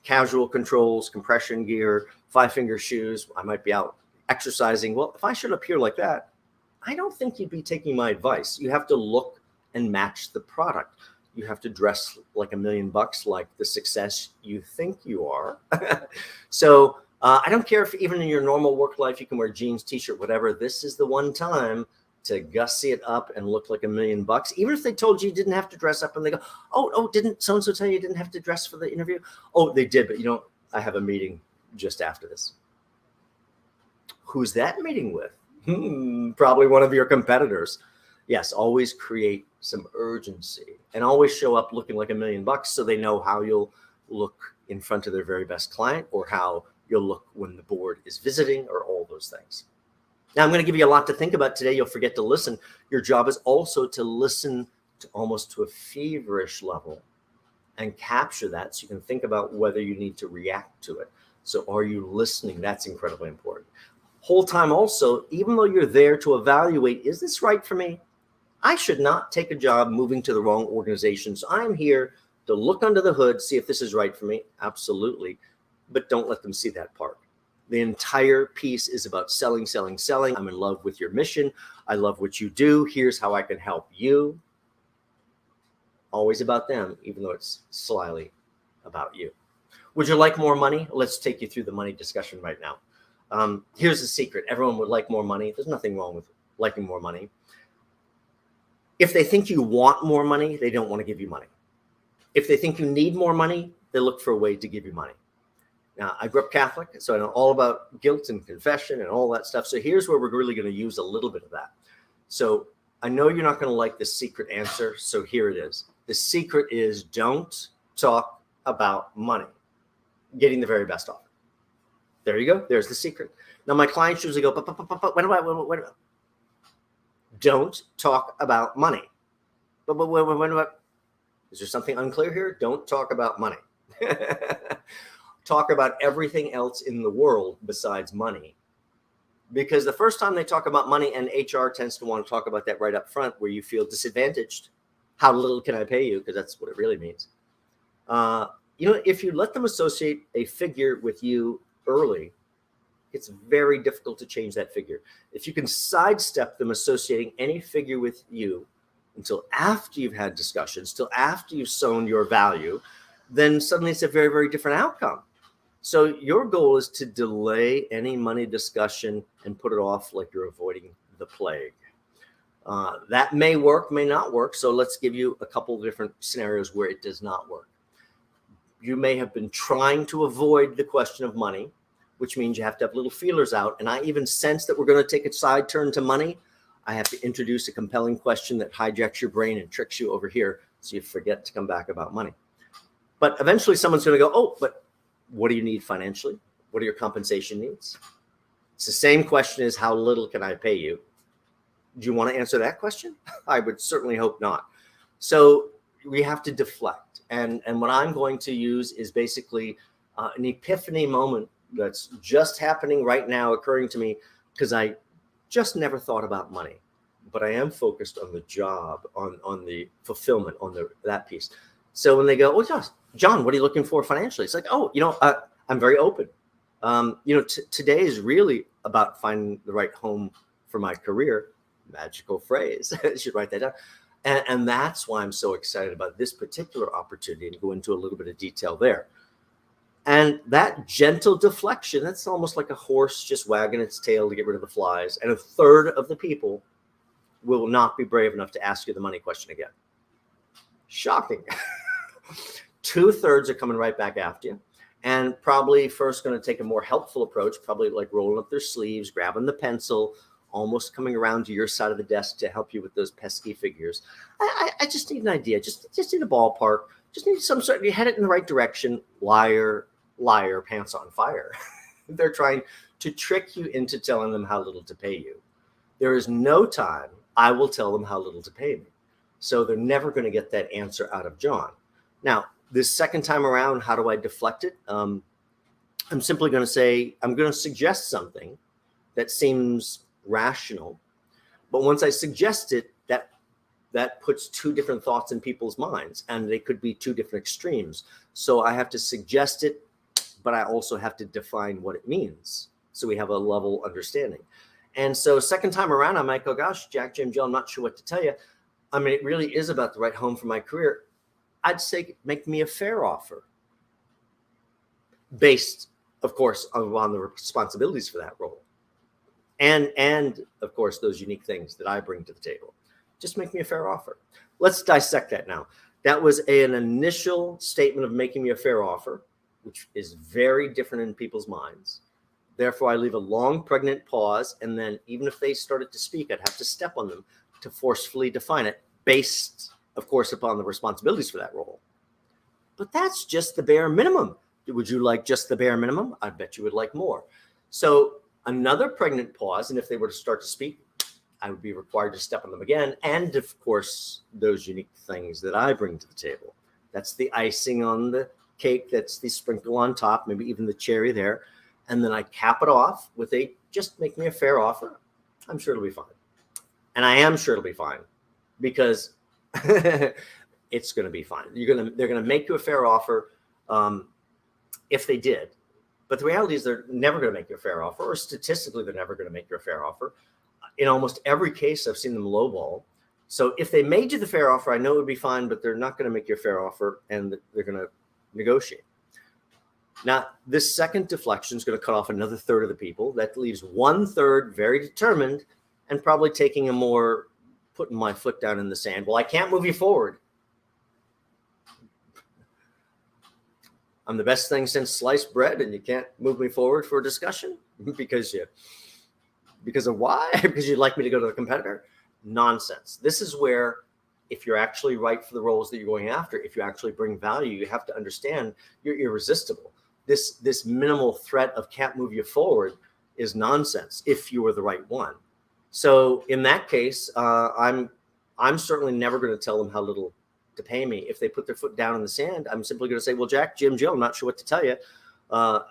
casual controls, compression gear, 5-finger shoes, I might be out exercising. Well, if I showed up here like that, I don't think you'd be taking my advice. You have to look and match the product. You have to dress like $1 million, like the success you think you are. So I don't care if even in your normal work life, you can wear jeans, t-shirt, whatever. This is the one time to gussy it up and look like $1 million. Even if they told you didn't have to dress up and they go, oh, didn't so-and-so tell you didn't have to dress for the interview? Oh, they did, but I have a meeting just after this. Who's that meeting with? Probably one of your competitors. Yes, always create some urgency and always show up looking like $1 million so they know how you'll look in front of their very best client or how you'll look when the board is visiting or all those things. Now, I'm going to give you a lot to think about today. You'll forget to listen. Your job is also to listen to almost to a feverish level and capture that so you can think about whether you need to react to it. So are you listening? That's incredibly important. Whole time also, even though you're there to evaluate, is this right for me? I should not take a job moving to the wrong organization. So I'm here to look under the hood, see if this is right for me. Absolutely. But don't let them see that part. The entire piece is about selling, selling, selling. I'm in love with your mission. I love what you do. Here's how I can help you. Always about them, even though it's slyly about you. Would you like more money? Let's take you through the money discussion right now. Here's the secret. Everyone would like more money. There's nothing wrong with liking more money. If they think you want more money, they don't want to give you money. If they think you need more money, they look for a way to give you money. Now, I grew up Catholic, so I know all about guilt and confession and all that stuff. So here's where we're really going to use a little bit of that. So I know you're not going to like the secret answer, so here it is. The secret is don't talk about money, getting the very best offer. There you go. There's the secret. Now, my clients usually go, what about? Don't talk about money. But wait. Is there something unclear here? Don't talk about money. Talk about everything else in the world besides money. Because the first time they talk about money, and HR tends to want to talk about that right up front, where you feel disadvantaged. How little can I pay you? Because that's what it really means. If you let them associate a figure with you early, it's very difficult to change that figure. If you can sidestep them associating any figure with you until after you've had discussions, till after you've sown your value, then suddenly it's a very, very different outcome. So your goal is to delay any money discussion and put it off like you're avoiding the plague. That may work, may not work. So let's give you a couple of different scenarios where it does not work. You may have been trying to avoid the question of money, which means you have to have little feelers out. And I even sense that we're going to take a side turn to money. I have to introduce a compelling question that hijacks your brain and tricks you over here so you forget to come back about money. But eventually someone's going to go, oh, but what do you need financially? What are your compensation needs? It's the same question as how little can I pay you? Do you want to answer that question? I would certainly hope not. So we have to deflect. And what I'm going to use is basically an epiphany moment that's just happening right now, occurring to me, because I just never thought about money. But I am focused on the job, on the fulfillment, on that piece. So when they go, oh, John, what are you looking for financially? It's like, I'm very open. Today is really about finding the right home for my career. Magical phrase. You should write that down. And that's why I'm so excited about this particular opportunity, and go into a little bit of detail there. And that gentle deflection, that's almost like a horse just wagging its tail to get rid of the flies. And a third of the people will not be brave enough to ask you the money question again. Shocking. 2/3 are coming right back after you, and probably first going to take a more helpful approach, probably like rolling up their sleeves, grabbing the pencil, almost coming around to your side of the desk to help you with those pesky figures. I just need an idea, just need a ballpark, just need some sort of, you head it in the right direction. Liar, pants on fire. They're trying to trick you into telling them how little to pay you. There is no time I will tell them how little to pay me. So they're never going to get that answer out of John. Now, this second time around, how do I deflect it? I'm simply going to say, I'm going to suggest something that seems rational. But once I suggest it, that puts two different thoughts in people's minds, and they could be two different extremes. So I have to suggest it, but I also have to define what it means, so we have a level understanding. And so second time around, I might go, gosh, Jack, Jim, Jill, I'm not sure what to tell you. I mean, it really is about the right home for my career. I'd say make me a fair offer, based, of course, on the responsibilities for that role. And of course, those unique things that I bring to the table. Just make me a fair offer. Let's dissect that now. That was an initial statement of making me a fair offer, which is very different in people's minds. Therefore, I leave a long, pregnant pause. And then even if they started to speak, I'd have to step on them to forcefully define it, based, of course, upon the responsibilities for that role. But that's just the bare minimum. Would you like just the bare minimum? I bet you would like more. So another pregnant pause. And if they were to start to speak, I would be required to step on them again. And of course, those unique things that I bring to the table. That's the icing on the cake. That's the sprinkle on top, maybe even the cherry there. And then I cap it off with just make me a fair offer. I'm sure it'll be fine. And I am sure it'll be fine, because it's going to be fine. They're going to make you a fair offer if they did. But the reality is they're never going to make you a fair offer, or statistically, they're never going to make you a fair offer. In almost every case, I've seen them lowball. So if they made you the fair offer, I know it would be fine, but they're not going to make you a fair offer, and they're going to negotiate. Now, this second deflection is going to cut off another third of the people. That leaves 1/3 very determined and probably taking a more putting my foot down in the sand. Well, I can't move you forward. I'm the best thing since sliced bread, and you can't move me forward for a discussion because of why? Because you'd like me to go to the competitor? Nonsense. This is where, if you're actually right for the roles that you're going after, if you actually bring value, you have to understand you're irresistible. This minimal threat of can't move you forward is nonsense if you were the right one. So in that case, I'm I'm certainly never going to tell them how little to pay me. If they put their foot down in the sand, I'm simply going to say, well, Jack, Jim, Jill, I'm not sure what to tell you.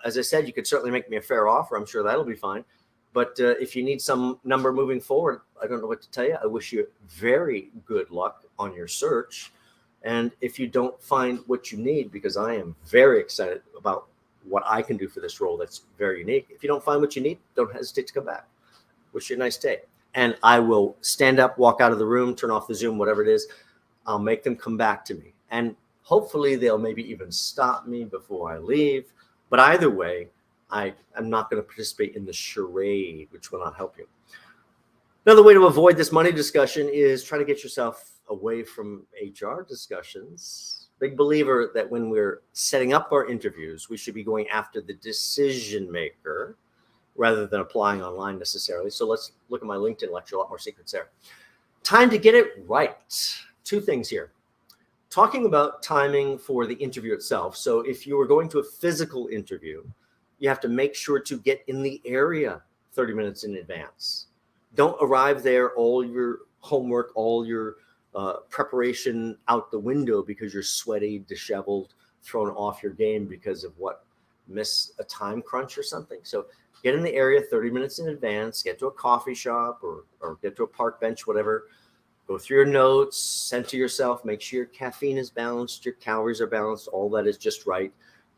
As I said, you could certainly make me a fair offer. I'm sure that'll be fine. But if you need some number moving forward, I don't know what to tell you. I wish you very good luck on your search. And if you don't find what you need, because I am very excited about what I can do for this role that's very unique. If you don't find what you need, don't hesitate to come back. Wish you a nice day. And I will stand up, walk out of the room, turn off the Zoom, whatever it is. I'll make them come back to me. And hopefully they'll maybe even stop me before I leave. But either way, I'm not going to participate in the charade, which will not help you. Another way to avoid this money discussion is try to get yourself away from HR discussions. Big believer that when we're setting up our interviews, we should be going after the decision maker rather than applying online necessarily. So let's look at my LinkedIn lecture, a lot more secrets there. Time to get it right. Two things here. Talking about timing for the interview itself. So if you were going to a physical interview, you have to make sure to get in the area 30 minutes in advance. Don't arrive there, all your homework, all your preparation out the window because you're sweaty, disheveled, thrown off your game because of what, miss a time crunch or something. So get in the area 30 minutes in advance, get to a coffee shop or get to a park bench, whatever. Go through your notes, center yourself, make sure your caffeine is balanced, your calories are balanced, all that is just right.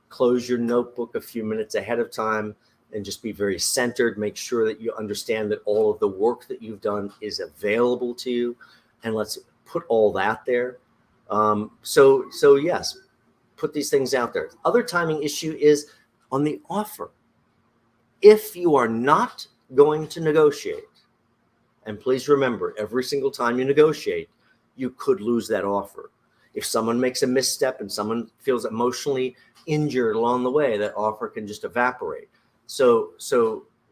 Close your notebook a few minutes ahead of time and just be very centered. Make sure that you understand that all of the work that you've done is available to you. And let's put all that there. So yes, put these things out there. Other timing issue is on the offer. If you are not going to negotiate, and please remember, every single time you negotiate, you could lose that offer. If someone makes a misstep and someone feels emotionally injured along the way, that offer can just evaporate. So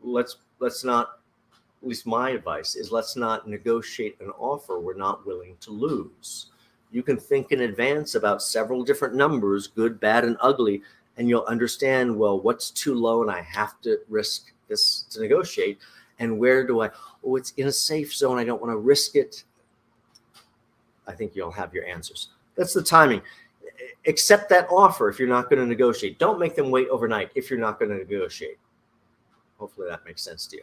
let's not, at least my advice is, let's not negotiate an offer we're not willing to lose. You can think in advance about several different numbers, good, bad, and ugly, and you'll understand, well, what's too low and I have to risk this to negotiate, and where do it's in a safe zone, I don't want to risk it. I think you'll have your answers. That's the timing. Accept that offer if you're not going to negotiate. Don't make them wait overnight if you're not going to negotiate. Hopefully that makes sense to you.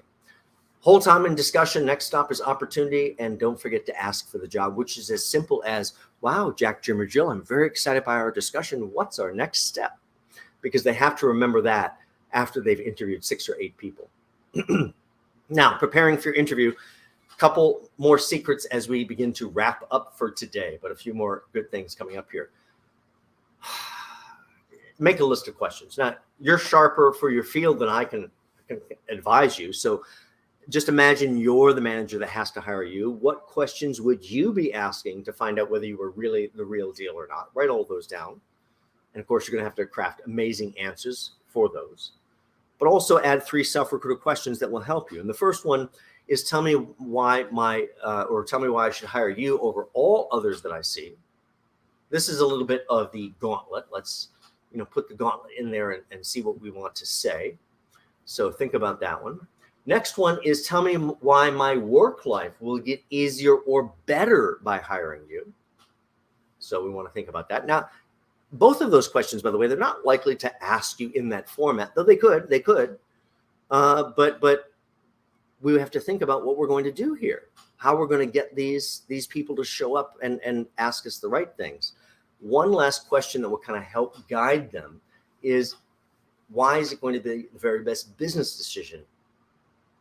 Whole time in discussion. Next stop is opportunity. And don't forget to ask for the job, which is as simple as, wow, Jack, Jim, or Jill, I'm very excited by our discussion. What's our next step? Because they have to remember that after they've interviewed 6 or 8 people. Now, preparing for your interview, a couple more secrets as we begin to wrap up for today, but a few more good things coming up here. Make a list of questions. Now, you're sharper for your field than I can advise you. So just imagine you're the manager that has to hire you. What questions would you be asking to find out whether you were really the real deal or not? Write all those down. And of course, you're going to have to craft amazing answers for those. But also add 3 self-recruiter questions that will help you. And the first one is, tell me why I should hire you over all others that I see. This is a little bit of the gauntlet. Let's put the gauntlet in there and see what we want to say. So think about that one. Next one is, tell me why my work life will get easier or better by hiring you. So we want to think about that. Now, both of those questions, by the way, they're not likely to ask you in that format, though they could. But we have to think about what we're going to do here, how we're going to get these people to show up and ask us the right things. One last question that will kind of help guide them is, why is it going to be the very best business decision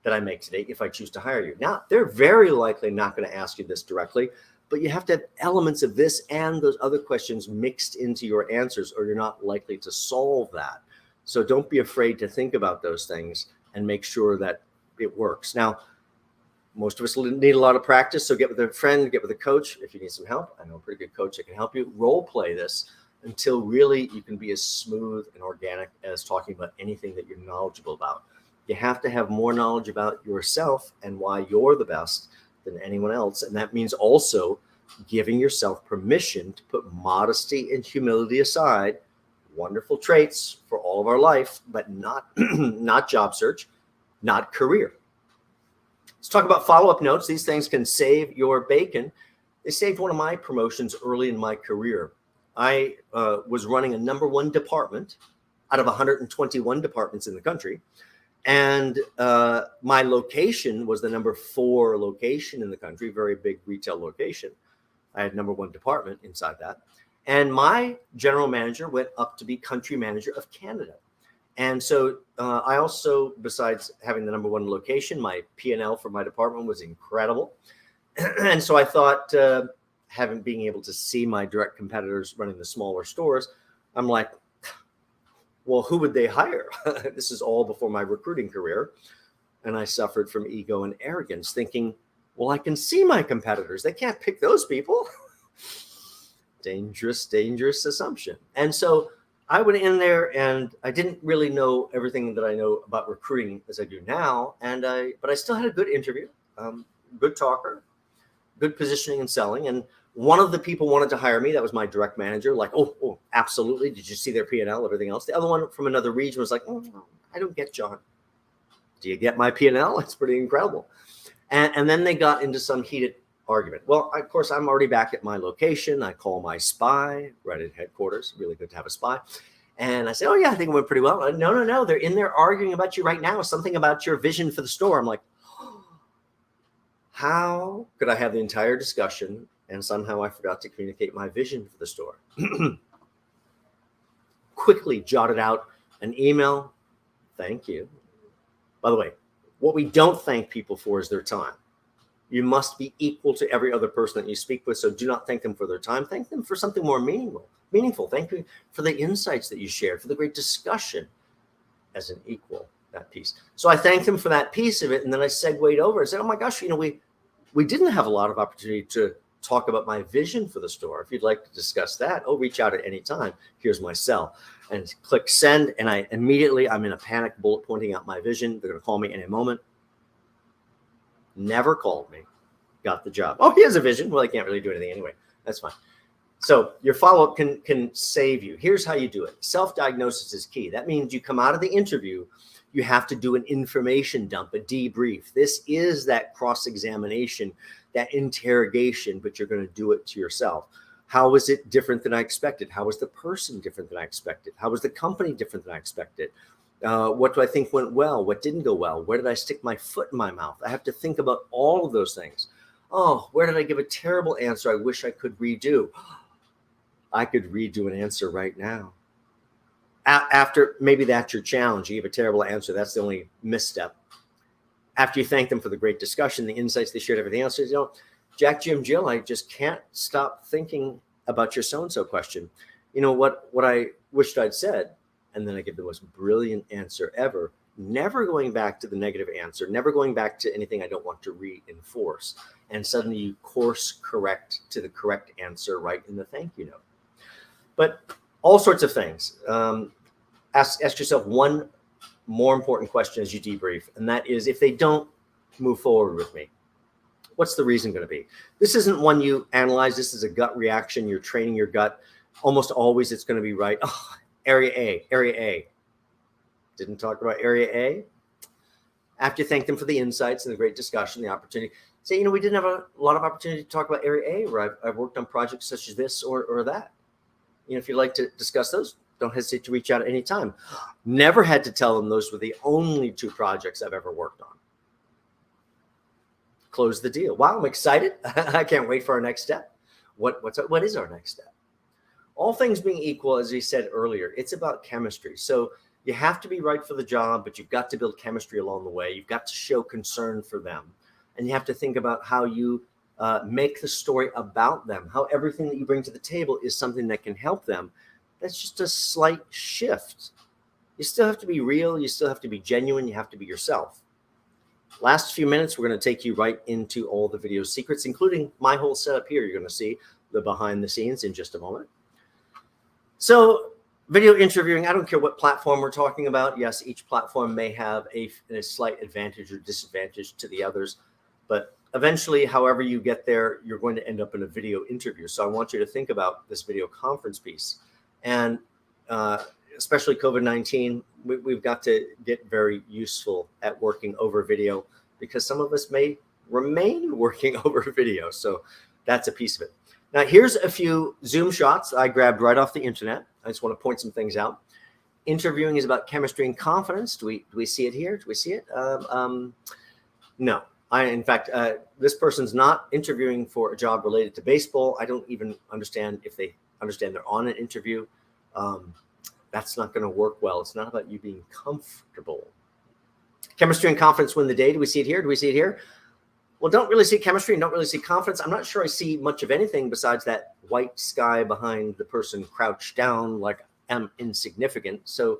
that I make today if I choose to hire you? Now, they're very likely not going to ask you this directly, but you have to have elements of this and those other questions mixed into your answers, or you're not likely to solve that. So don't be afraid to think about those things and make sure that it works. Now, most of us need a lot of practice, so get with a friend, get with a coach if you need some help. I know a pretty good coach that can help you. Role play this until really you can be as smooth and organic as talking about anything that you're knowledgeable about. You have to have more knowledge about yourself and why you're the best than anyone else. And that means also giving yourself permission to put modesty and humility aside. Wonderful traits for all of our life, but not job search, not career. Let's talk about follow-up notes. These things can save your bacon. They saved one of my promotions early in my career. I was running a #1 department out of 121 departments in the country. And my location was the #4 location in the country, very big retail location. I had #1 department inside that. And my general manager went up to be country manager of Canada. And so I also, besides having the #1 location, my P&L for my department was incredible. And so I thought, being able to see my direct competitors running the smaller stores, I'm like, well, who would they hire? This is all before my recruiting career. And I suffered from ego and arrogance, thinking, well, I can see my competitors. They can't pick those people. Dangerous, dangerous assumption. And so I went in there, and I didn't really know everything that I know about recruiting as I do now. But I still had a good interview, good talker, good positioning and selling. And one of the people wanted to hire me. That was my direct manager. Like, oh, absolutely. Did you see their P&L, everything else? The other one from another region was like, oh, I don't get John. Do you get my P&L? It's pretty incredible. And then they got into some heated argument. Well, of course, I'm already back at my location. I call my spy right at headquarters. Really good to have a spy. And I said, oh, yeah, I think it went pretty well. No. They're in there arguing about you right now. Something about your vision for the store. I'm like, how could I have the entire discussion and somehow I forgot to communicate my vision for the store? Quickly jotted out an email. Thank you. By the way, what we don't thank people for is their time. You must be equal to every other person that you speak with. So do not thank them for their time. Thank them for something more meaningful. Thank you for the insights that you shared, for the great discussion as an equal, that piece. So I thanked him for that piece of it. And then I segued over and said, oh my gosh, we didn't have a lot of opportunity to talk about my vision for the store. If you'd like to discuss that, reach out at any time. Here's my cell. And click send. And I'm in a panic, bullet pointing out my vision. They're going to call me any moment. Never called me, got the job. Oh, he has a vision. Well, I can't really do anything anyway. That's fine. So your follow-up can save you. Here's how you do it. Self-diagnosis is key. That means you come out of the interview, you have to do an information dump, a debrief. This is that cross-examination, that interrogation, but you're going to do it to yourself. How was it different than I expected? How was the person different than I expected? How was the company different than I expected? What do I think went well? What didn't go well? Where did I stick my foot in my mouth? I have to think about all of those things. Oh, where did I give a terrible answer I wish I could redo? I could redo an answer right now. After, maybe that's your challenge. You give a terrible answer. That's the only misstep. After you thank them for the great discussion, the insights they shared, everything else, Jack, Jim, Jill, I just can't stop thinking about your so-and-so question. What I wished I'd said. And then I give the most brilliant answer ever, never going back to the negative answer, never going back to anything I don't want to reinforce. And suddenly you course correct to the correct answer right in the thank you note. But all sorts of things. Ask yourself one more important question as you debrief, and that is, if they don't move forward with me, what's the reason going to be? This isn't one you analyze. This is a gut reaction. You're training your gut. Almost always it's going to be right. Oh, Area A. Didn't talk about Area A. After you thank them for the insights and the great discussion, the opportunity, say, we didn't have a lot of opportunity to talk about Area A, where I've worked on projects such as this or that. If you'd like to discuss those, don't hesitate to reach out at any time. Never had to tell them those were the only 2 projects I've ever worked on. Close the deal. Wow, I'm excited. I can't wait for our next step. What is our next step? All things being equal, as we said earlier, it's about chemistry. So you have to be right for the job, but you've got to build chemistry along the way. You've got to show concern for them. And you have to think about how you make the story about them, how everything that you bring to the table is something that can help them. That's just a slight shift. You still have to be real. You still have to be genuine. You have to be yourself. Last few minutes, we're going to take you right into all the video secrets, including my whole setup here. You're going to see the behind the scenes in just a moment. So video interviewing, I don't care what platform we're talking about. Yes, each platform may have a slight advantage or disadvantage to the others, but eventually, however you get there, you're going to end up in a video interview. So I want you to think about this video conference piece. And especially COVID-19, we've got to get very useful at working over video, because some of us may remain working over video. So That's a piece of it. Now, here's a few Zoom shots I grabbed right off the internet. I just want to point some things out. Interviewing is about chemistry and confidence. Do we see it here? Do we see it? No. In fact, this person's not interviewing for a job related to baseball. I don't even understand if they understand they're on an interview. That's not going to work well. It's not about you being comfortable. Chemistry and confidence win the day. Do we see it here? Do we see it here? Well, don't really see chemistry and don't really see confidence. I'm not sure I see much of anything besides that white sky behind the person crouched down like I'm insignificant. So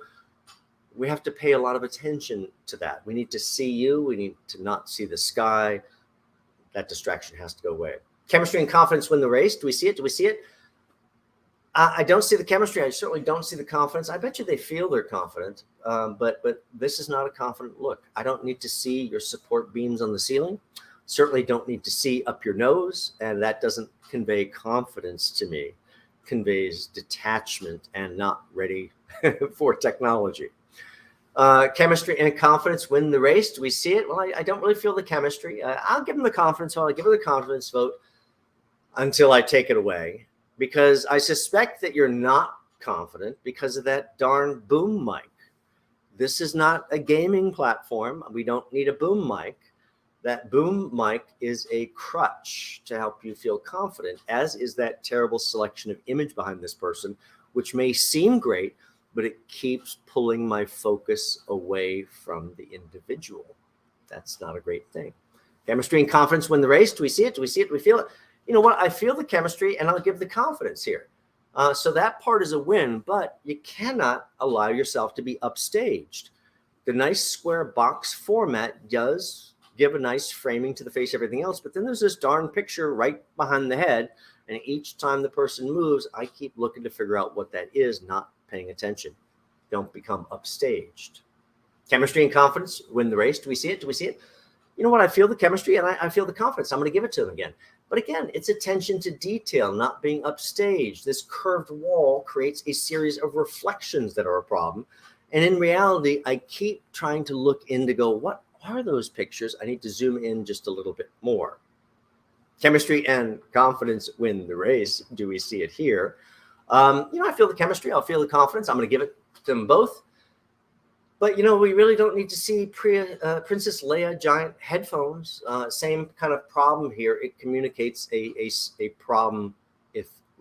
we have to pay a lot of attention to that. We need to see you. We need to not see the sky. That distraction has to go away. Chemistry and confidence win the race. Do we see it? Do we see it? I don't see the chemistry. I certainly don't see the confidence. I bet you they feel they're confident, but this is not a confident look. I don't need to see your support beams on the ceiling. Certainly don't need to see up your nose, and that doesn't convey confidence to me. It conveys detachment and not ready for technology. Chemistry and confidence win the race. Do we see it? Well, I don't really feel the chemistry. I'll give them the confidence vote. I'll give her the confidence vote until I take it away, because I suspect that you're not confident because of that darn boom mic. This is not a gaming platform. We don't need a boom mic. That boom mic is a crutch to help you feel confident, as is that terrible selection of image behind this person, which may seem great, but it keeps pulling my focus away from the individual. That's not a great thing. Chemistry and confidence win the race. Do we see it? Do we see it? Do we feel it? You know what? I feel the chemistry, and I'll give the confidence here. So that part is a win, but you cannot allow yourself to be upstaged. The nice square box format does give a nice framing to the face, everything else, but then there's this darn picture right behind the head, and each time the person moves, I keep looking to figure out what that is, not paying attention. Don't become upstaged. Chemistry and confidence win the race. Do we see it? Do we see it? You know what? I feel the chemistry and I feel the confidence. I'm going to give it to them again. But again, it's attention to detail, not being upstaged. This curved wall creates a series of reflections that are a problem. And in reality, I keep trying to look in to go, what are those pictures? I need to zoom in just a little bit more. Chemistry and confidence win the race. Do we see it here? I feel the chemistry. I'll feel the confidence. I'm going to give it to them both. But, we really don't need to see Princess Leia giant headphones. Same kind of problem here. It communicates a problem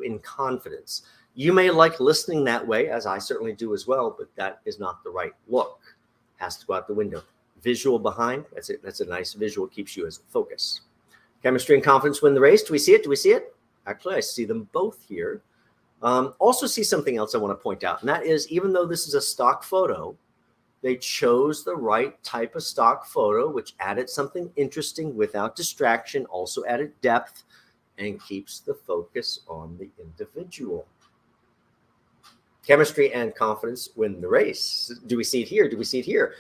in confidence. You may like listening that way, as I certainly do as well, but that is not the right look. Has to go out the window. Visual behind, that's it. That's a nice visual, keeps you as focus. Chemistry and confidence win the race. Do we see it? Do we see it? Actually, I see them both here. Also see something else I want to point out, and that is, even though this is a stock photo, they chose the right type of stock photo, which added something interesting without distraction, also added depth, and keeps the focus on the individual. Chemistry and confidence win the race. Do we see it here? Do we see it here?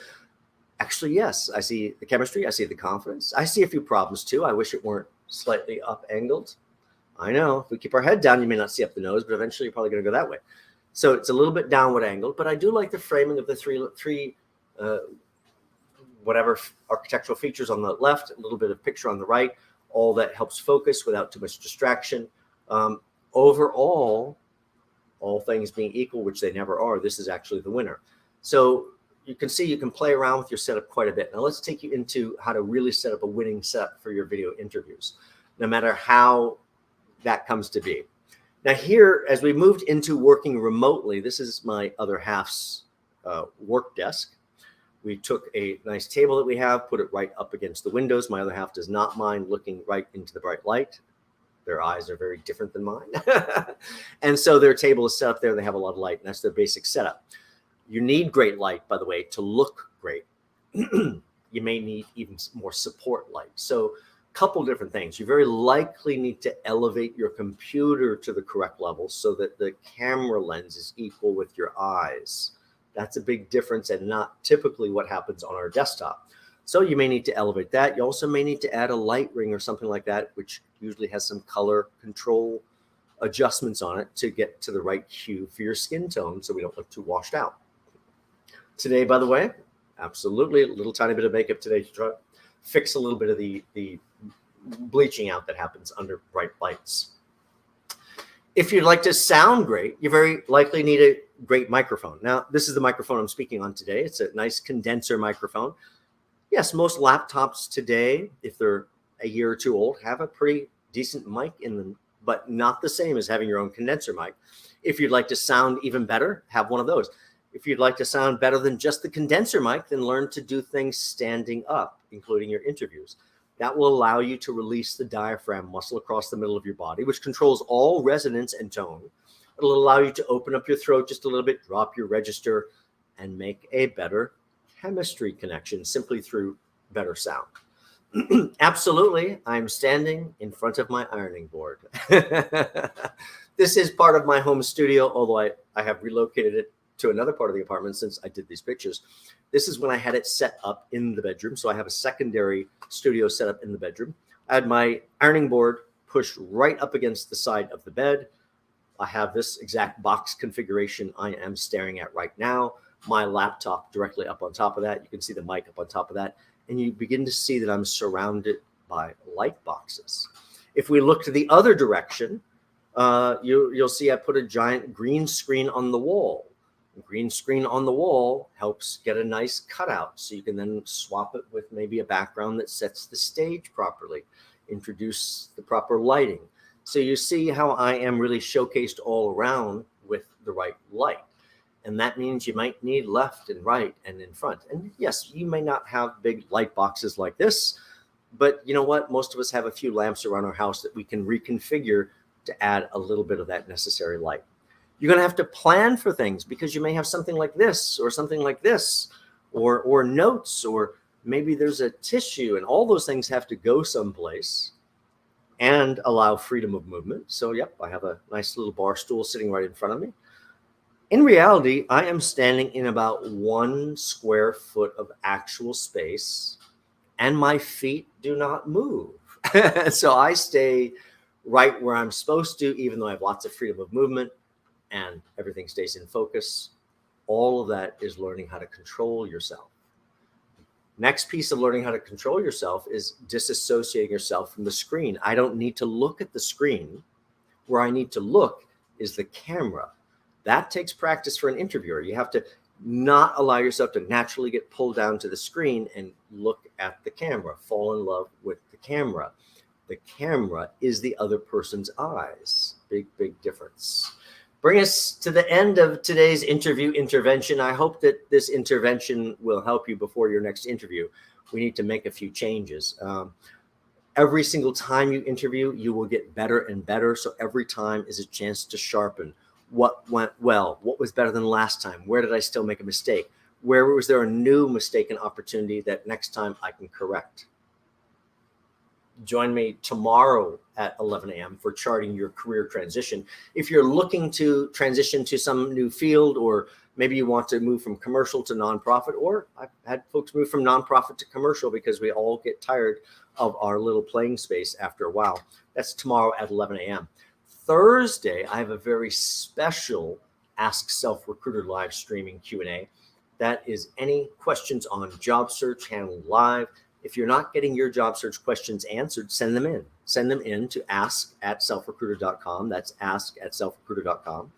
Actually, yes. I see the chemistry. I see the confidence. I see a few problems too. I wish it weren't slightly up-angled. I know. If we keep our head down, you may not see up the nose, but eventually you're probably going to go that way. So it's a little bit downward angled, but I do like the framing of the three whatever architectural features on the left, a little bit of picture on the right. All that helps focus without too much distraction. Overall, all things being equal, which they never are, this is actually the winner. So you can see you can play around with your setup quite a bit. Now let's take you into how to really set up a winning setup for your video interviews, no matter how that comes to be. Now here, as we moved into working remotely, this is my other half's work desk. We took a nice table that we have, put it right up against the windows. My other half does not mind looking right into the bright light. Their eyes are very different than mine. And so their table is set up there. They have a lot of light, and that's their basic setup. You need great light, by the way, to look great. You may need even more support light. So a couple different things. You very likely need to elevate your computer to the correct level so that the camera lens is equal with your eyes. That's a big difference and not typically what happens on our desktop. So you may need to elevate that. You also may need to add a light ring or something like that, which usually has some color control adjustments on it to get to the right hue for your skin tone so we don't look too washed out. Today, by the way, absolutely a little tiny bit of makeup today to try to fix a little bit of the bleaching out that happens under bright lights. If you'd like to sound great, you very likely need a great microphone. Now, this is the microphone I'm speaking on today. It's a nice condenser microphone. Yes, most laptops today, if they're a year or two old, have a pretty decent mic in them, but not the same as having your own condenser mic. If you'd like to sound even better, have one of those. If you'd like to sound better than just the condenser mic, then learn to do things standing up, including your interviews. That will allow you to release the diaphragm muscle across the middle of your body, which controls all resonance and tone. It'll allow you to open up your throat just a little bit, drop your register, and make a better chemistry connection simply through better sound. Absolutely, I'm standing in front of my ironing board. This is part of my home studio, although I have relocated it to another part of the apartment since I did these pictures. This is when I had it set up in the bedroom. So I have a secondary studio set up in the bedroom. I had my ironing board pushed right up against the side of the bed. I have this exact box configuration I am staring at right now. My laptop directly up on top of that. You can see the mic up on top of that. And you begin to see that I'm surrounded by light boxes. If we look to the other direction, you'll see I put a giant green screen on the wall. Green screen on the wall helps get a nice cutout, so you can then swap it with maybe a background that sets the stage properly, introduce the proper lighting. So you see how I am really showcased all around with the right light. And that means you might need left and right and in front. And yes, you may not have big light boxes like this, but you know what? Most of us have a few lamps around our house that we can reconfigure to add a little bit of that necessary light. You're going to have to plan for things because you may have something like this or something like this or notes, or maybe there's a tissue, and all those things have to go someplace and allow freedom of movement. So, yep, I have a nice little bar stool sitting right in front of me. In reality, I am standing in about 1 square foot of actual space, and my feet do not move. So I stay right where I'm supposed to, even though I have lots of freedom of movement. And everything stays in focus. All of that is learning how to control yourself. Next piece of learning how to control yourself is disassociating yourself from the screen. I don't need to look at the screen. Where I need to look is the camera. That takes practice for an interviewer. You have to not allow yourself to naturally get pulled down to the screen and look at the camera, fall in love with the camera. The camera is the other person's eyes. Big, big difference. Bring us to the end of today's interview intervention. I hope that this intervention will help you before your next interview. We need to make a few changes. Every single time you interview, you will get better and better. So every time is a chance to sharpen. What went well? What was better than last time? Where did I still make a mistake? Where was there a new mistake and opportunity that next time I can correct? Join me tomorrow at 11 a.m. for charting your career transition. If you're looking to transition to some new field, or maybe you want to move from commercial to nonprofit, or I've had folks move from nonprofit to commercial because we all get tired of our little playing space after a while. That's tomorrow at 11 a.m. Thursday, I have a very special Ask Self-Recruiter live streaming Q&A. That is any questions on job search handled live. If you're not getting your job search questions answered, send them in. Send them in to ask@selfrecruiter.com. That's ask@selfrecruiter.com.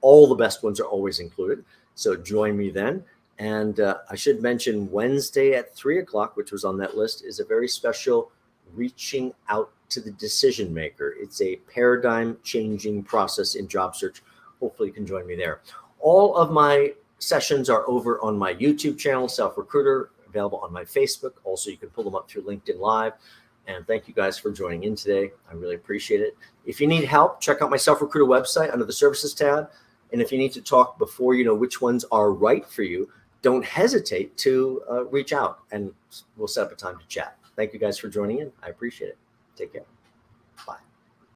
All the best ones are always included. So join me then. And I should mention Wednesday at 3 o'clock, which was on that list, is a very special reaching out to the decision maker. It's a paradigm changing process in job search. Hopefully you can join me there. All of my sessions are over on my YouTube channel, Self-Recruiter, available on my Facebook. Also, you can pull them up through LinkedIn Live. And thank you guys for joining in today. I really appreciate it. If you need help, check out my Self-Recruiter website under the Services tab. And if you need to talk before you know which ones are right for you, don't hesitate to reach out, and we'll set up a time to chat. Thank you guys for joining in. I appreciate it. Take care. Bye.